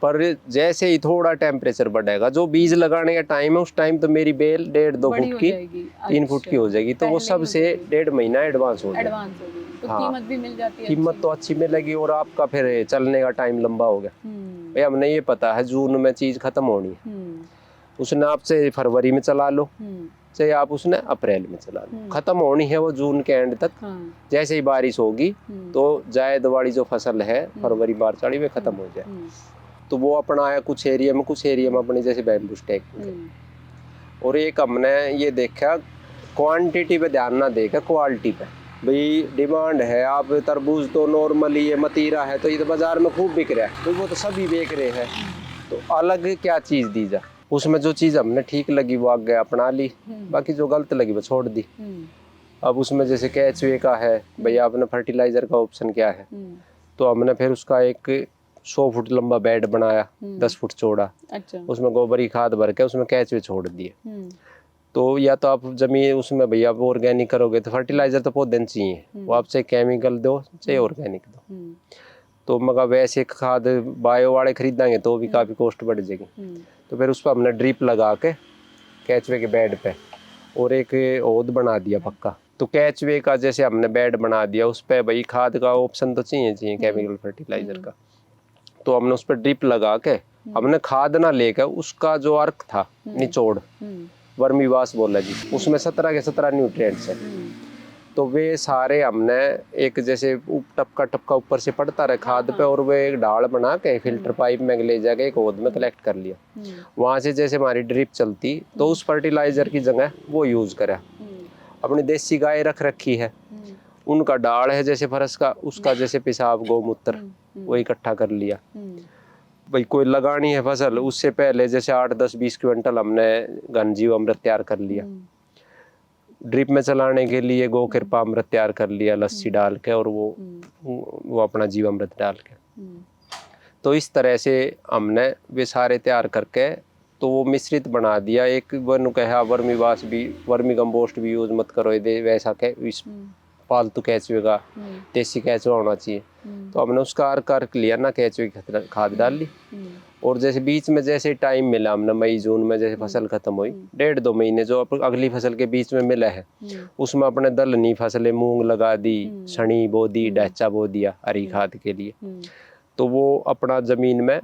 पर जैसे ही थोड़ा टेम्परेचर बढ़ेगा, जो बीज लगाने का टाइम है उस टाइम तो मेरी बेल 1.5-2 फुट की 3 फुट की हो जाएगी, तो वो सबसे 1.5 महीना एडवांस हो जाएगा। तो हाँ, कीमत भी मिल जाती है, कीमत तो अच्छी मिलेगी, और आपका फिर चलने का टाइम लंबा हो गया। भाई हमने ये पता है जून में चीज खत्म होनी है, उसने आपसे फरवरी में चला लो, चाहे आप उसने अप्रैल में चला लो, खत्म होनी है वो जून के एंड तक। जैसे ही बारिश होगी तो जायद वाली जो फसल है फरवरी मार्च वाली वे खत्म हो जाए। तो वो अपना आया कुछ एरिया में अपनी जैसे बैम्बू स्टैक, और एक हमने ये देखा क्वांटिटी पे ध्यान ना देकर क्वालिटी पे। भाई डिमांड है, आप तरबूज तो नॉर्मली ये मतीरा है तो ये तो बाजार में खूब बिक रहा है, तो वो तो सभी बेच रहे हैं, तो अलग क्या चीज दी जा, उसमें जो चीज हमने ठीक लगी वो आगे अपना ली, बाकी जो गलत लगी वो छोड़ दी। अब उसमें जैसे कैचवे का है, भैया आपने फर्टिलाइजर का ऑप्शन क्या है, तो हमने फिर उसका एक 100 फुट लंबा बेड बनाया, 10 फुट चौड़ा। अच्छा। उसमें गोबरी खाद भर के उसमें कैचवे छोड़ दिए। तो या तो आप जमीन उसमें भैया आप ऑर्गेनिक करोगे तो फर्टिलाइजर तो पौधे चाहिए, वो आप चाहे केमिकल दो चाहे ऑर्गेनिक दो, तो मगर वैसे खाद बायो वाले खरीदेंगे तो भी काफ़ी कॉस्ट बढ़ जाएगी। तो फिर उस पर हमने ड्रिप लगा के कैचवे के बेड पे और एक ओद बना दिया पक्का। तो कैचवे का जैसे हमने बेड बना दिया, उस पर भाई खाद का ऑप्शन तो चाहिए केमिकल फर्टिलाइजर का, तो हमने उस पर ड्रिप लगा के हमने खाद ना लेकर उसका जो अर्क था निचोड़, वर्मी वाश बोला जी, उसमें 17 के 17 न्यूट्रिएंट्स है, तो वे सारे हमने एक जैसे टपका टपका ऊपर से पड़ता रहे खाद पे, और वे एक डाल बना के फिल्टर पाइप में ले जाके एक होद में कलेक्ट कर लिया। वहाँ से जैसे हमारी ड्रिप चलती तो उस फर्टिलाइजर की जगह वो यूज करा। अपनी देसी गाय रख रखी है, उनका डाल है जैसे फरस का, उसका जैसे पेशाब गौमूत्र वो इकट्ठा कर लिया। भाई कोई लगानी है फसल, उससे पहले जैसे 8-10-20 क्विंटल हमने घन जीव अमृत तैयार कर लिया। ड्रिप में चलाने के लिए गो कृपा अमृत तैयार कर लिया लस्सी डाल के, और वो अपना जीव अमृत डाल के। तो इस तरह से हमने वे सारे तैयार करके तो वो मिश्रित बना दिया। एक वन कहा वर्मीवास भी, वर्मी कंपोस्ट भी यूज मत करो दे, वैसा के फालतू केचुए का देसी केचुआ होना चाहिए। तो हमने उसका आकार लिया ना, केचुए की खाद डाल ली। और जैसे बीच में जैसे टाइम मिला हमने मई जून में जैसे फसल खत्म हुई, 1.5-2 महीने जो अगली फसल के बीच में मिला है, उसमें अपने दलहनी फसलें मूंग लगा दी, सनी बो दी, डैचा बो दिया हरी खाद के लिए। तो वो अपना जमीन में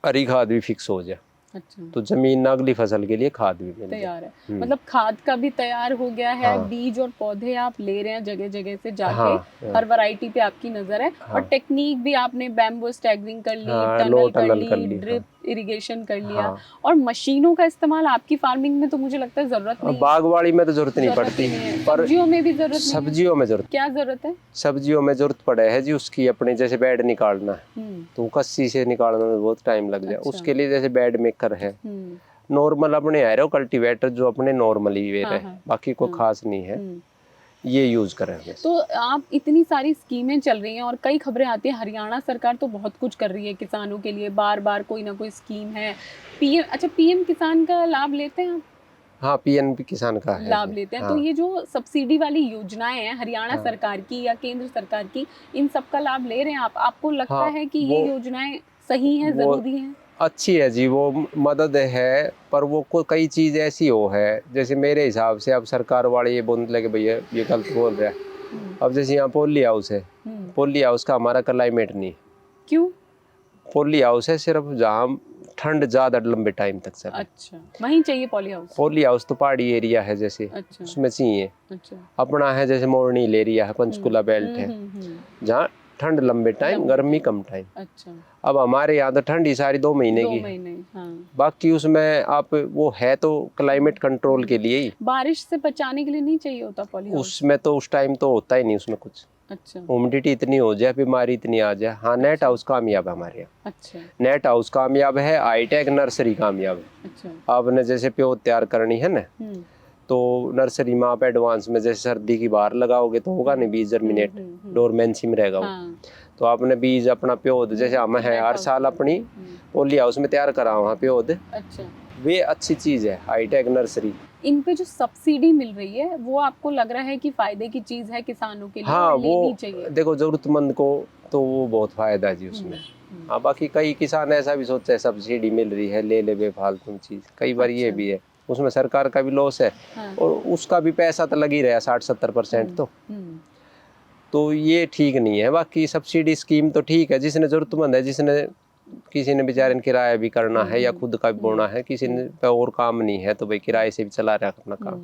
हरी खाद भी फिक्स हो जाए। अच्छा। तो जमीन अगली फसल के लिए खाद भी मिल तैयार है। मतलब खाद का भी तैयार हो गया है। हाँ। बीज और पौधे आप ले रहे हैं जगह जगह से जाके। हाँ। हर वैरायटी पे आपकी नजर है। हाँ। और टेक्निक भी आपने बैम्बू स्टैगरिंग कर ली, हाँ, टनल टनल कर कर ली, ली, ड्रिप इरिगेशन कर लिया। हाँ। और मशीनों का इस्तेमाल आपकी फार्मिंग में तो मुझे लगता है जरूरत नहीं है। बागवाड़ी में तो जरूरत नहीं जरूरत पड़ती, ही नहीं है। पर सब्जियों में भी जरूरत नहीं है। सब्जियों में जरूरत, क्या जरूरत है? सब्जियों में जरूरत पड़े है जी उसकी, अपने जैसे बेड निकालना है तो कस्सी से निकालने में बहुत टाइम लग जाए। अच्छा। उसके लिए जैसे बेड मेकर है, नॉर्मल अपने एरो कल्टीवेटर जो अपने नॉर्मली वे रहे, बाकी कोई खास नहीं है, ये यूज करें। तो आप इतनी सारी स्कीमें चल रही हैं और कई खबरें आती हैं, हरियाणा सरकार तो बहुत कुछ कर रही है किसानों के लिए, बार बार कोई ना कोई स्कीम है। पीएम किसान का लाभ लेते हैं आप? हाँ, पीएम किसान का है लाभ लेते हैं। हाँ। तो ये जो सब्सिडी वाली योजनाएं हैं हरियाणा सरकार की या केंद्र सरकार की, इन सब का लाभ ले रहे हैं आप? आपको लगता है कि ये योजनाएं सही हैं, जरूरी हैं? अच्छी है जी, वो मदद है, पर वो कई चीज ऐसी हो है, जैसे मेरे हिसाब से अब सरकार वाले ये बोलने लगे भैया ये गलत बोल रहे हैं। अब जैसे यहाँ पोली हाउस है, पोली हाउस का हमारा क्लाइमेट नहीं। क्यों? पोली हाउस है सिर्फ जहाँ ठंड ज्यादा लंबे टाइम तक चले। अच्छा, वहीं चाहिए पॉली हाउस? पॉली हाउस तो पहाड़ी एरिया है जैसे, अच्छा। उसमें चाहिए। अच्छा। अपना है जैसे मोरनील एरिया है, पंचकुला बेल्ट है, जहाँ ठंड लंबे टाइम, गर्मी कम टाइम। अच्छा। अब हमारे यहाँ तो ठंडी सारी 2 महीने की हाँ। बाकी उसमें आप वो है तो क्लाइमेट कंट्रोल के लिए ही। बारिश से बचाने के लिए नहीं चाहिए होता पॉली हाउस? उसमें तो उस टाइम तो होता ही नहीं उसमें कुछ। अच्छा। ह्यूमिडिटी इतनी हो जाए, बीमारी इतनी आ जाए। हाँ, नेट हाउस कामयाब है हमारे यहाँ। अच्छा। नेट हाउस कामयाब है, हाईटेक नर्सरी कामयाब है। अच्छा। आपने जैसे प्योर तैयार करनी है ना, तो नर्सरी में आप एडवांस में जैसे सर्दी की बाहर लगाओगे तो होगा नहीं बीज जर्मिनेट, डोरमेंसी में रहेगा वो। तो आपने बीज अपना प्योद जैसे हम है हर साल अपनी पोली हाउस में तैयार करा वहाँ प्योद। अच्छा। वे अच्छी चीज है, हाईटेक नर्सरी। इन पे जो सब्सिडी मिल रही है वो आपको लग रहा है कि फायदे की चीज है किसानों के लिए? हाँ, और लेनी वो चाहिए? देखो जरूरतमंद को तो वो बहुत फायदा है जी उसमें। हाँ, बाकी कई किसान ऐसा भी सोचते हैं सब्सिडी मिल रही है ले ले बेफालतू चीज, कई बार ये भी है, उसमें सरकार का भी लॉस है। और उसका भी पैसा तो लग ही रहा 60-70% तो ये ठीक नहीं है। बाकी सब्सिडी स्कीम तो ठीक है, जिसने जरूरतमंद है, जिसने किसी ने बेचारे ने किराया भी करना है या खुद का भी बोना है, किसी ने पे और काम नहीं है तो भाई किराए से भी चला रहा है अपना काम,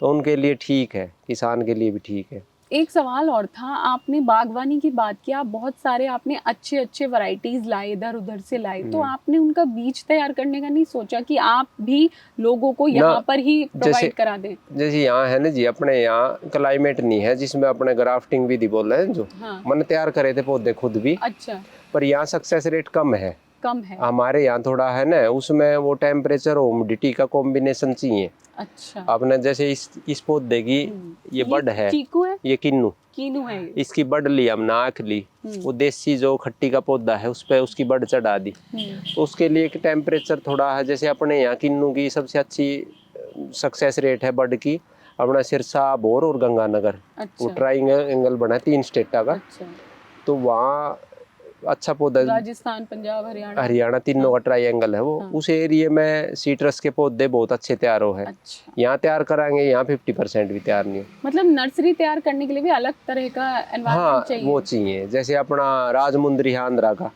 तो उनके लिए ठीक है, किसान के लिए भी ठीक है। एक सवाल और था, आपने बागवानी की बात की, आप बहुत सारे आपने अच्छे अच्छे वैरायटीज लाए, इधर उधर से लाए, तो आपने उनका बीज तैयार करने का नहीं सोचा कि आप भी लोगों को यहाँ पर ही प्रोवाइड करा दें? जैसे यहाँ है ना जी, अपने यहाँ क्लाइमेट नहीं है जिसमें अपने ग्राफ्टिंग विधि बोल रहे हैं जो, मैंने तैयार करे थे पौधे खुद भी। अच्छा। पर यहाँ सक्सेस रेट कम है। हमारे यहाँ थोड़ा है ना, उसमें वो टेम्परेचर और ह्यूमिडिटी का कॉम्बिनेशन चाहिए। अच्छा। आपने जैसे इस पौधे की ये बड है, चीकू है, ये किन्नू है, इसकी बड ली हमने, आँख ली, वो देसी जो खट्टी का पौधा है उस पे उसकी बड चढ़ा दी। तो उसके लिए एक टेम्परेचर थोड़ा है, जैसे अपने यहाँ किन्नू की सबसे अच्छी सक्सेस रेट है बड की अपना सिरसा, भोर और गंगानगर। अच्छा। वो ट्राइंगल बना है 3 स्टेटा का। अच्छा। तो वहाँ अच्छा पौधा, राजस्थान, पंजाब, हरियाणा तीनों का ट्राइंगल है वो। उस एरिया में सीट्रस के पौधे बहुत अच्छे तैयार हो है। अच्छा। यहाँ तैयार कराएंगे, यहाँ 50% भी तैयार नहीं है। मतलब नर्सरी तैयार करने के लिए भी अलग तरह का एनवायरनमेंट चाहिए? वो चाहिए। जैसे अपना राजमुंदरी है आंध्रा का,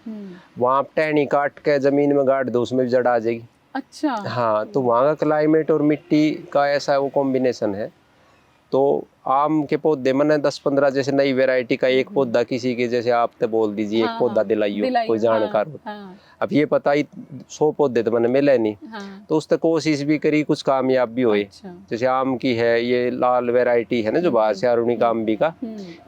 वहाँ आप टहनी काट के जमीन में गाड़ दो, उसमें भी जड़ आ जाएगी। अच्छा। हाँ, तो वहाँ का क्लाइमेट और मिट्टी का ऐसा वो कॉम्बिनेशन है तो आम के पौधे मैंने 10-15 जैसे नई वैरायटी का एक पौधा किसी के जैसे आप तो बोल दीजिए एक पौधा दिलाइयो कोई जानकार हो। अब ये पता ही 100 पौधे तो मैंने मिले नहीं। तो उस तक कोशिश भी करी, कुछ कामयाब भी हुए। जैसे आम की है ये लाल वैरायटी है ना जो बाहर से अरुणिका अंबिका,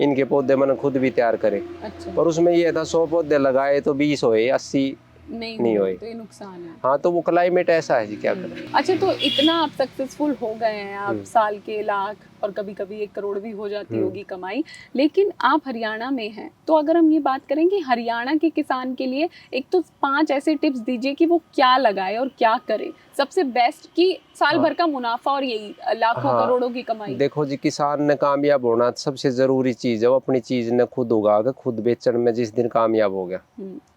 इनके पौधे मैंने खुद भी तैयार करे। पर उसमें ये था 100 पौधे लगाए तो 20 हुए, 80 नहीं हुए। तो ये नुकसान है। हाँ तो वो क्लाइमेट ऐसा है जी, क्या करें। अच्छा, तो इतना आप सक्सेसफुल हो गए हैं, आप साल के लाख और कभी कभी 1 करोड़ भी हो जाती होगी कमाई, लेकिन आप हरियाणा में हैं। तो अगर हम ये बात करें कि हरियाणा के किसान के लिए एक तो 5 ऐसे टिप्स दीजिए कि वो क्या लगाए और क्या करे सबसे बेस्ट, कि साल भर का मुनाफा और यही लाखों करोड़ों की कमाई। देखो जी, किसान ने कामयाब होना सबसे जरूरी चीज है वो अपनी चीज ने खुद उगा के खुद बेचने में जिस दिन कामयाब हो गया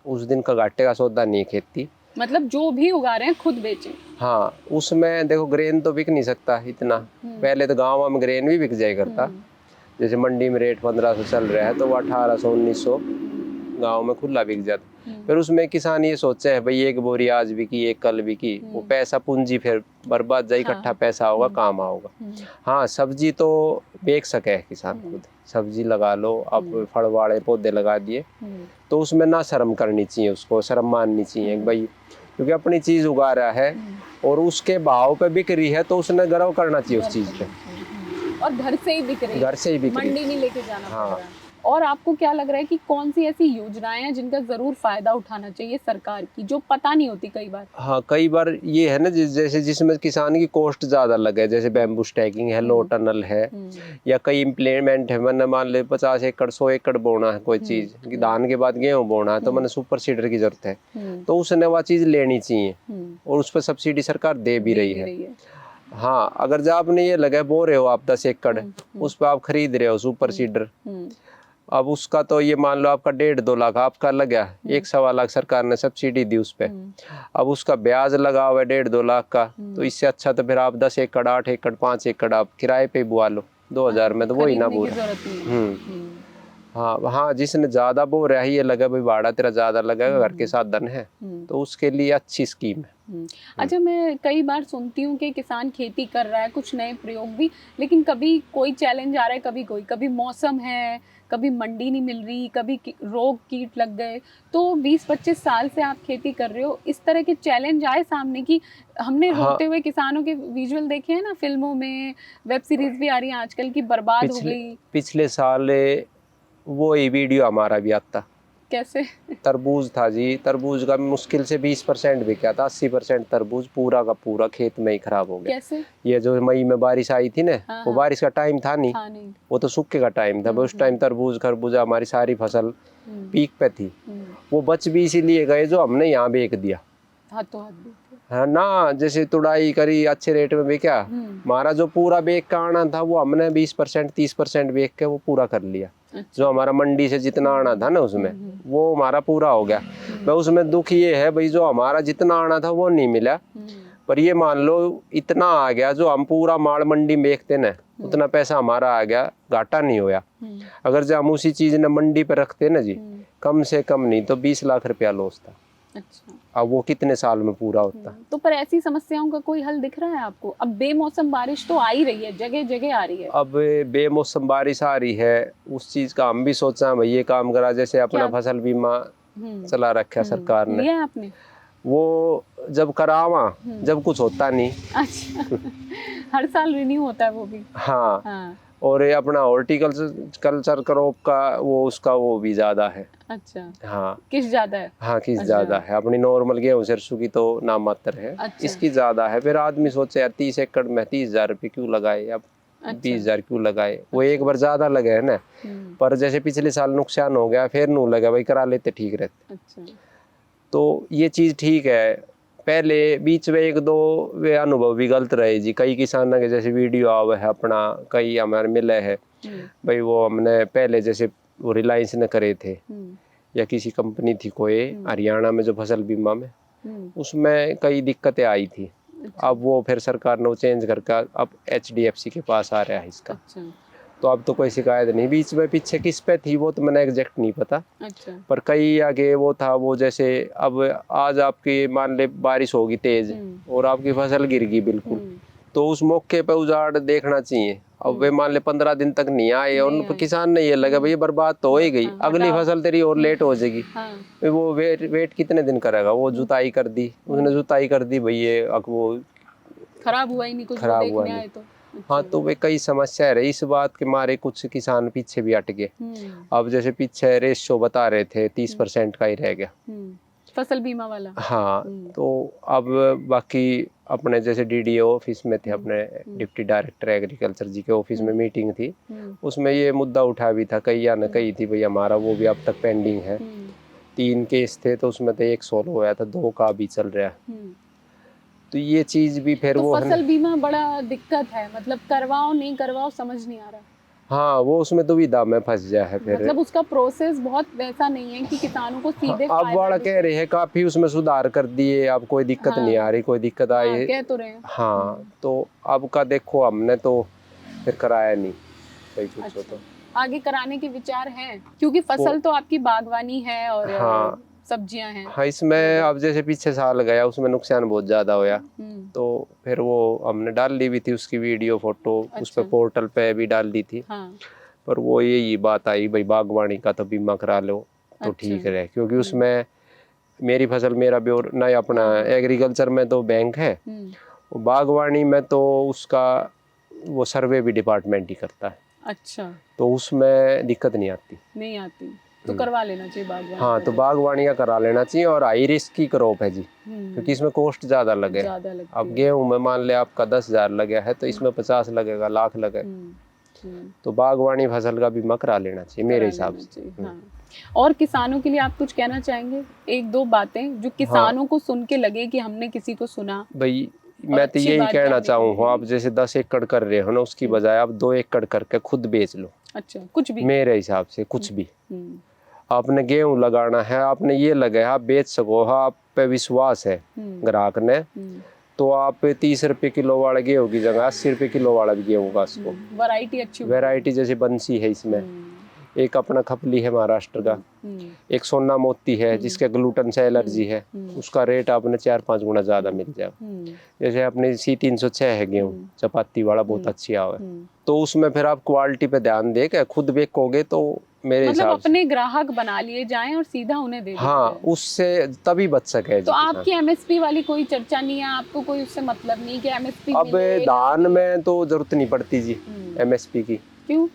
उस दिन का घाटे का सौदा नहीं खेती। मतलब जो भी उगा रहे हैं खुद बेचें। हाँ, उसमें देखो ग्रेन तो बिक नहीं सकता इतना। पहले तो गाँव में ग्रेन भी बिक जाया करता, जैसे मंडी में रेट 1500 चल रहा है तो वो 1800-1900 गाँव में खुला बिक जाता। फिर उसमें किसान ये सोचे है भाई एक बोरी आज बिकी एक कल बिकी, वो पैसा पूंजी फिर बर्बाद जाए, इकट्ठा पैसा होगा काम आओगा। हाँ, सब्जी तो बेच सके किसान खुद, सब्जी लगा लो आप, फल वाले पौधे लगा दिए तो उसमें ना शर्म करनी चाहिए, उसको शर्म माननी चाहिए भाई, क्योंकि अपनी चीज उगा रहा है और उसके भाव पे बिक रही है तो उसने गर्व करना चाहिए उस चीज पे। और घर से ही बिक रही है, घर से ही बिक रही है, मंडी नहीं लेके जाना हाँ। पड़ रहा है। और आपको क्या लग रहा है कि कौन सी ऐसी योजनाएं हैं जिनका जरूर फायदा उठाना चाहिए सरकार की, जो पता नहीं होती कई बार? हाँ, कई बार ये है ना जैसे जिसमें किसान की कॉस्ट ज्यादा लगे, जैसे बैम्बू स्टैकिंग है, लो टनल है, या कई इम्प्लीमेंट है। मैंने मान ले 50 एकड़ 100 एकड़ बोना है कोई चीज, कि धान के बाद गेहूं बोना है तो मैंने सुपर सीडर की जरूरत है, तो उसने वह चीज लेनी चाहिए और उस पर सब्सिडी सरकार दे भी रही है। हाँ, अगर जब आपने ये लगे बो रहे हो आप 10 एकड़, उस पर आप खरीद रहे हो सुपर सीडर, अब उसका तो ये मान लो आपका 1.5-2 लाख आपका लगा, 1-1.25 लाख सरकार ने सब्सिडी दी उस पे, अब उसका ब्याज लगा हुआ है 1.5-2 लाख का, तो इससे अच्छा तो फिर आप 10 एकड़ 8 एकड़ 5 एकड़ आप किराए पे बुआ लो, 2000 में तो वही ना पूरा। हाँ, जिसने ज्यादा बो रहा है ये लगा भाई भाड़ा तेरा ज्यादा लगेगा, घर के साधन है, तो उसके लिए अच्छी स्कीम है। अच्छा, मैं कई बार सुनती हूँ कि किसान खेती कर रहा है, कुछ नए प्रयोग भी, लेकिन कभी कोई चैलेंज आ रहा है, कभी मौसम है, कभी मंडी नहीं मिल रही, कभी रोग कीट लग गए। तो 20-25 साल से आप खेती कर रहे हो, इस तरह के चैलेंज आए सामने की? हमने रोते हुए किसानों के विजुअल देखे हैं ना फिल्मों में, वेब सीरीज भी आ रही है आजकल की, बर्बाद हो गई। पिछले साल वो ही वीडियो हमारा भी आता। कैसे? तरबूज था जी, तरबूज का मुश्किल से 20% बिका था, 80% तरबूज पूरा का पूरा खेत में ही खराब हो गया। कैसे? ये जो मई में बारिश आई थी ना, वो बारिश का टाइम था नहीं, वो तो सूखे का टाइम था। उस टाइम तरबूज खरबूजा हमारी सारी फसल पीक पे थी, वो बच भी इसीलिए गए जो हमने यहाँ बेच दिया। हाँ ना, जैसे तुड़ाई करी अच्छे रेट में बेचा, हमारा जो पूरा बेच का आना था वो हमने 20% 30% बेच के वो पूरा कर लिया। जो हमारा मंडी से जितना आना था ना उसमें वो हमारा पूरा हो गया। मैं उसमें दुख ये है भाई जो हमारा जितना आना था वो नहीं मिला, पर ये मान लो इतना आ गया जो हम पूरा माल मंडी में बेचते ना उतना पैसा हमारा आ गया, घाटा नहीं होया। अगर जो हम उसी चीज ने मंडी पे रखते ना जी, कम से कम नहीं तो 20 लाख रुपया लॉस था। अच्छा, अब वो कितने साल में पूरा होता? तो पर ऐसी समस्याओं का कोई हल दिख रहा है आपको? अब बेमौसम बारिश तो आ ही रही है, जगह जगह आ रही है। अब बेमौसम बारिश आ रही है, उस चीज का हम भी सोचा भाई ये काम करा, जैसे अपना फसल बीमा चला रखा सरकार ने, लिया आपने? वो जब करावा जब कुछ होता नहीं। अच्छा हर साल रिन्यू होता है वो भी? हाँ। और ये अपना हॉर्टिकल्चर क्रॉप का वो उसका वो भी ज्यादा है। अच्छा, हाँ। किस ज्यादा है? हाँ, किस ज्यादा है, अपनी नॉर्मल गेहूं सरसों की तो नाम मात्र है। अच्छा। इसकी ज्यादा है। फिर आदमी सोचे यार 30 एकड़ में 30,000 रुपये क्यों लगाए, अब 20,000 क्यों लगाए, वो एक बार ज्यादा लगे है ना, पर जैसे पिछले साल नुकसान हो गया फिर नू लगा भाई करा लेते ठीक रहते। अच्छा। तो ये चीज ठीक है। पहले बीच में 1-2 वे अनुभव भी गलत रहे जी, कई किसानों के जैसे वीडियो आवे है अपना, कई हमारे मिले है भाई, वो हमने पहले जैसे वो रिलायंस ने करे थे या किसी कंपनी थी कोई हरियाणा में जो फसल बीमा में, उसमें कई दिक्कतें आई थी। अब वो फिर सरकार ने वो चेंज करके अब HDFC के पास आ रहा है इसका। तो अब तो कोई शिकायत नहीं। बीच में पीछे किस पे थी वो तो मैंने एग्जैक्ट नहीं पता। अच्छा। पर कई आगे वो था, वो जैसे अब आज आपकी मान ले बारिश होगी तेज और आपकी फसल गिर गई बिल्कुल, तो उस मौके पे उजाड़ देखना चाहिए। अब वे मान ले 15 दिन तक नहीं आए और उन किसान ने ये लगा भाई बर्बाद तो हो ही गई, अगली फसल तेरी और लेट हो जाएगी। वो वेट कितने दिन करेगा, वो जुताई कर दी, उसने जुताई कर दी भाई, ये अब वो खराब हुआ ही नहीं, कुछ खराब हुआ देखने नहीं। आए तो। हाँ, तो वे कई समस्या रही इस बात के मारे, कुछ किसान पीछे भी हट गए। अब जैसे पीछे रेशो बता रहे थे 30% का ही रह गया फसल बीमा वाला। हाँ, तो अब बाकी अपने जैसे डीडीओ ऑफिस में थे, अपने डिप्टी डायरेक्टर एग्रीकल्चर जी के ऑफिस में मीटिंग थी, उसमें ये मुद्दा उठा भी था, कई या न कही थी भाई हमारा वो भी अब तक पेंडिंग है। 3 केस थे तो उसमें तो 1 सोल्व हुआ था, 2 का भी चल रहा है। तो ये चीज भी फिर तो वो फसल बीमा बड़ा दिक्कत है, मतलब करवाओ नहीं करवाओ समझ नहीं आ रहा। हाँ, वो उसमें दुविधा में फंस गया है फिर, मतलब उसका प्रोसेस बहुत वैसा नहीं है कि किसानों को सीधे अब वाला कह रहे हैं काफी उसमें सुधार कर दिए, अब कोई दिक्कत नहीं आ रही, कोई दिक्कत आई कह तो रहे हैं। हाँ, तो अब का देखो हमने तो फिर कराया नहीं, सही पूछो तो आगे कराने के विचार हैं, क्योंकि फसल तो आपकी बागवानी है और हाँ सब्जियां हैं। हाँ, इसमें अब जैसे पीछे साल गया उसमें नुकसान बहुत ज्यादा होया, तो फिर वो हमने डाल ली भी थी उसकी वीडियो फोटो, उस पे पोर्टल पे भी डाल दी थी। पर वो यही बात आई भाई बागवानी का तो बीमा करा लो तो ठीक रहे, क्योंकि उसमें मेरी फसल मेरा ब्योर ना, अपना एग्रीकल्चर में तो बैंक है, बागवानी में तो उसका वो सर्वे भी डिपार्टमेंट ही करता है। अच्छा, तो उसमें दिक्कत नहीं आती। तो करवा लेना चाहिए बागवानी। हाँ, तो बागवानी का करा लेना चाहिए, और हाई रिस्क की क्रॉप है जी, क्योंकि इसमें कॉस्ट ज्यादा लगे। अब गेहूं में मान ले आपका 10,000 लगे है तो इसमें 50 लगेगा, लाख लगे, तो बागवानी फसल का बीमा करा लेना चाहिए मेरे हिसाब से। हाँ। और किसानों के लिए आप कुछ कहना चाहेंगे, 1-2 बातें जो किसानों को सुन के लगे कि हमने किसी को सुना? भाई मैं तो यही कहना चाहूँगा, आप जैसे 10 एकड़ कर रहे हो ना, उसकी बजाय आप 2 एकड़ करके खुद बेच लो। अच्छा, कुछ भी? मेरे हिसाब से कुछ भी। आपने गेहूं लगाना है, आपने ये लगाया, आप बेच सको, आप पे विश्वास है ग्राहक ने, तो आप 30 रुपए किलो वाला गेहूं की जगह 80 रुपए किलो वाला भी गेहूं का उसको वैरायटी अच्छी, वैरायटी जैसे बंसी है इसमें, एक अपना खपली है महाराष्ट्र का, एक सोना मोती है जिसके ग्लूटेन से एलर्जी है, उसका रेट आपने 4-5 गुना ज्यादा मिल जाएगा। जैसे अपनी C306 है गेहूं चपाती वाला, बहुत अच्छी आवे, तो उसमें फिर आप क्वालिटी पे ध्यान दे के खुद बेचोगे तो मेरे हिसाब मतलब अपने ग्राहक बना लिए जाएं और सीधा उन्हें दे दें। हाँ, उससे तभी बच सके। तो आपकी MSP वाली कोई चर्चा नहीं है, आपको कोई उससे मतलब नहीं कि MSP अब धान में तो जरूरत नहीं पड़ती जी MSP की। क्यों?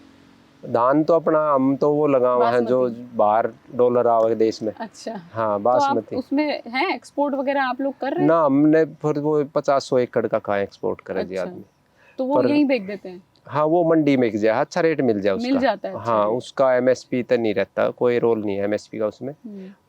धान तो अपना हम तो वो लगा हुआ है जो बाहर डॉलर आवे देश में। अच्छा, हाँ, बासमती। तो उसमें है एक्सपोर्ट वगैरह आप लोग कर रहे हैं? ना, हमने फिर वो 50-100 एकड़ का कहाँ एक्सपोर्ट करे जी आदमी, तो वो यहीं बेच देते हैं। हाँ, वो मंडी में जाए, अच्छा रेट मिल जाए उसका, मिल जाता है। हाँ, उसका MSP तो नहीं रहता, कोई रोल नहीं है MSP का उसमें।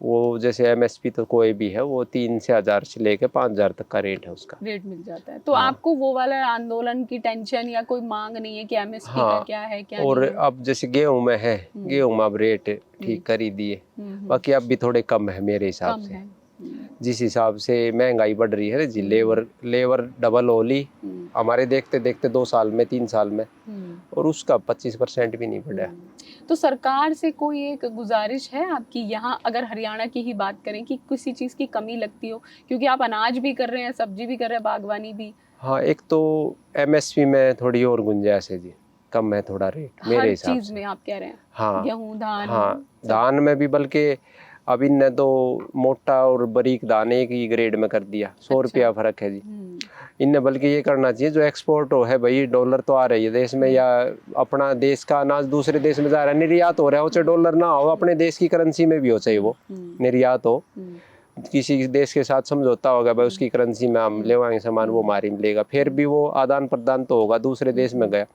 वो जैसे MSP तो कोई भी है, वो 3 से 1000 से लेके 5000 तक का रेट है, उसका रेट मिल जाता है। तो आपको वो वाला आंदोलन की टेंशन या कोई मांग नहीं है कि MSP का क्या है क्या और नहीं है? अब जैसे गेहूं में है, गेहूं में अब रेट ठीक कर ही दिए, बाकी अब भी थोड़े कम है मेरे हिसाब से, जिस हिसाब से महंगाई बढ़ रही है जी, लेबर डबल होली हमारे देखते देखते 2 साल में 3 साल में, और उसका 25% भी नहीं बढ़ा। तो सरकार से कोई एक गुजारिश है आपकी, यहाँ अगर हरियाणा की ही बात करें, कि किसी चीज की कमी लगती हो, क्योंकि आप अनाज भी कर रहे हैं, सब्जी भी कर रहे हैं, बागवानी भी। हाँ, एक तो MSP में थोड़ी और गुंजाइश है जी, कम है थोड़ा रेट मेरे हिसाब से। हर चीज में आप कह रहे हैं? हाँ, गेहूं, धान। हाँ, धान में भी, बल्कि अब इनने तो मोटा और बारीक दाने एक ही ग्रेड में कर दिया, 100 रुपया फर्क है जी। इनने बल्कि ये करना चाहिए जो एक्सपोर्ट हो है भाई, डॉलर तो आ रही है देश में, या अपना देश का अनाज दूसरे देश में जा रहा है, निर्यात हो रहा है, चाहे डॉलर ना हो, अपने देश की करेंसी में भी हो, चाहिए वो निर्यात हो, किसी देश के साथ समझौता होगा भाई उसकी करेंसी में हम लेवाएंगे सामान, वो हमारी मिलेगा, फिर भी वो आदान प्रदान तो होगा, दूसरे देश में गया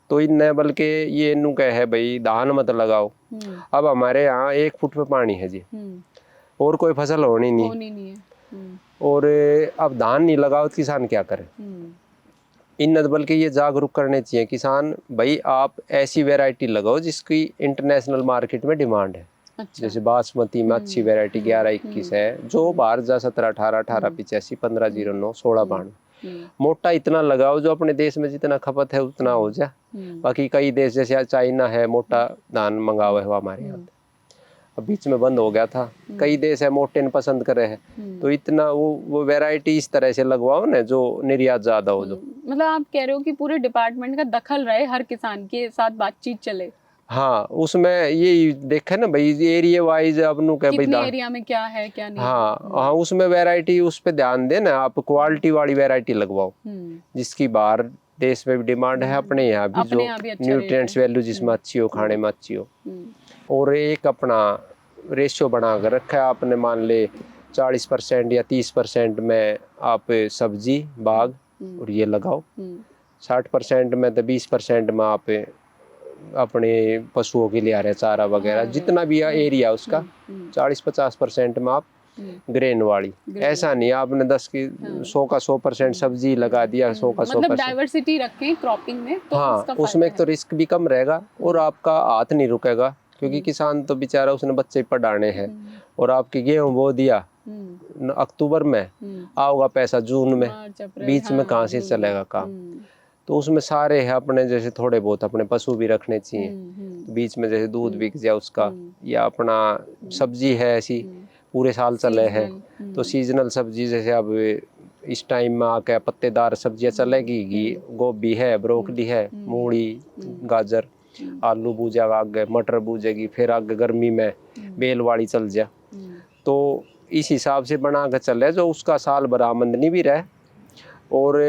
तो इनने बल्कि ये इनू कहे है भाई धान मत लगाओ। अब हमारे यहाँ 1 फुट पे पानी है जी, और कोई फसल होनी नहीं है। और अब धान नहीं लगाओ तो किसान क्या करे? इन बल्कि ये जागरूक करने चाहिए किसान, भाई आप ऐसी वैरायटी लगाओ जिसकी इंटरनेशनल मार्केट में डिमांड है। अच्छा। जैसे बासमती में अच्छी वैरायटी 11-21 है, जो बाहर जा 17-18, 18-85, 15-09, 16-92, मोटा इतना लगाओ जो अपने देश में जितना खपत है उतना हो जाए। बाकी कई देश जैसे चाइना है, मोटा धान मंगावा है हमारे यहाँ, अब बीच में बंद हो गया था, कई देश है मोटे ने पसंद करे है, तो इतना वो वैरायटी इस तरह से लगवाओ ना जो निर्यात ज्यादा हो, जो मतलब आप कह रहे हो कि पूरे डिपार्टमेंट का दखल रहे, हर किसान के साथ बातचीत चले। हाँ, उसमें ये देखे ना भाई, एरिया वाइज अपनों के भाई कितने एरिया में क्या है क्या नहीं है। हाँ हाँ, उसमें वैरायटी उस पे ध्यान देना, आप क्वालिटी वाली वैरायटी लगवाओ जिसकी बाहर देश में भी डिमांड है, अपने यहाँ भी जो अपने यहाँ भी अच्छा रेट न्यूट्रिएंट्स है। वैल्यू जिसमें अच्छी हो, खाने में अच्छी हो। और एक अपना रेशियो बना कर रखा है आपने, मान ले 40% या 30% में आप सब्जी बाग और ये लगाओ, 60% में तो 20% में आप अपने पशुओं के लिए आ रहे चारा वगैरह, जितना भी एरिया उसका 40-50% में आप ग्रेन वाली। ऐसा नहीं आपने 100 का 100% सब्जी लगा दिया, 100 का 100%। मतलब डाइवर्सिटी रखें क्रॉपिंग में तो हाँ, उसका उसमें एक तो रिस्क भी कम रहेगा और आपका हाथ नहीं रुकेगा, क्योंकि किसान तो बेचारा उसने बच्चे पढ़ाने हैं, और आपके गेहूं बो दिया अक्टूबर में, आओगा पैसा जून में, बीच में कहाँ से चलेगा काम। तो उसमें सारे है अपने, जैसे थोड़े बहुत अपने पशु भी रखने चाहिए, तो बीच में जैसे दूध बिक जाए उसका, या अपना सब्जी है ऐसी पूरे साल चले है, तो सीजनल सब्जी जैसे अब इस टाइम में आके पत्तेदार सब्जियां चलेगी, गोभी है, ब्रोकली है, मूली, गाजर, आलू बूझेगा, आगे मटर बूझेगी, फिर आगे गर्मी में बेलवाड़ी चल जा। तो इस हिसाब से बना के चले जो उसका साल भर आमदनी भी रहे और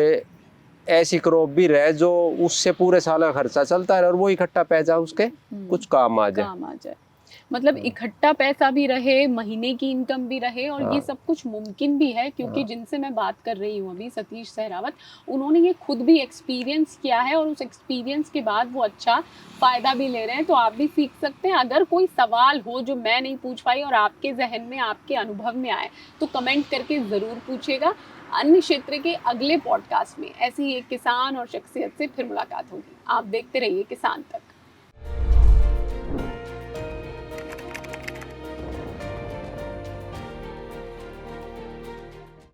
ऐसी क्रॉप भी रहे जो उससे पूरे साल का खर्चा चलता है और वो इकट्ठा पैसा उसके कुछ काम आ जाए। मतलब इकट्ठा पैसा भी रहे, महीने की इनकम भी रहे, और ये सब कुछ मुमकिन भी है, क्योंकि जिनसे मैं बात कर रही हूँ अभी, सतीश सहरावत, उन्होंने ये खुद भी एक्सपीरियंस किया है और उस एक्सपीरियंस के बाद वो अच्छा फ़ायदा भी ले रहे हैं। तो आप भी सीख सकते हैं। अगर कोई सवाल हो जो मैं नहीं पूछ पाई और आपके जहन में, आपके अनुभव में आए, तो कमेंट करके ज़रूर पूछेगा। अन्य क्षेत्र के अगले पॉडकास्ट में ऐसी ही एक किसान और शख्सियत से फिर मुलाकात होगी। आप देखते रहिए किसान तक।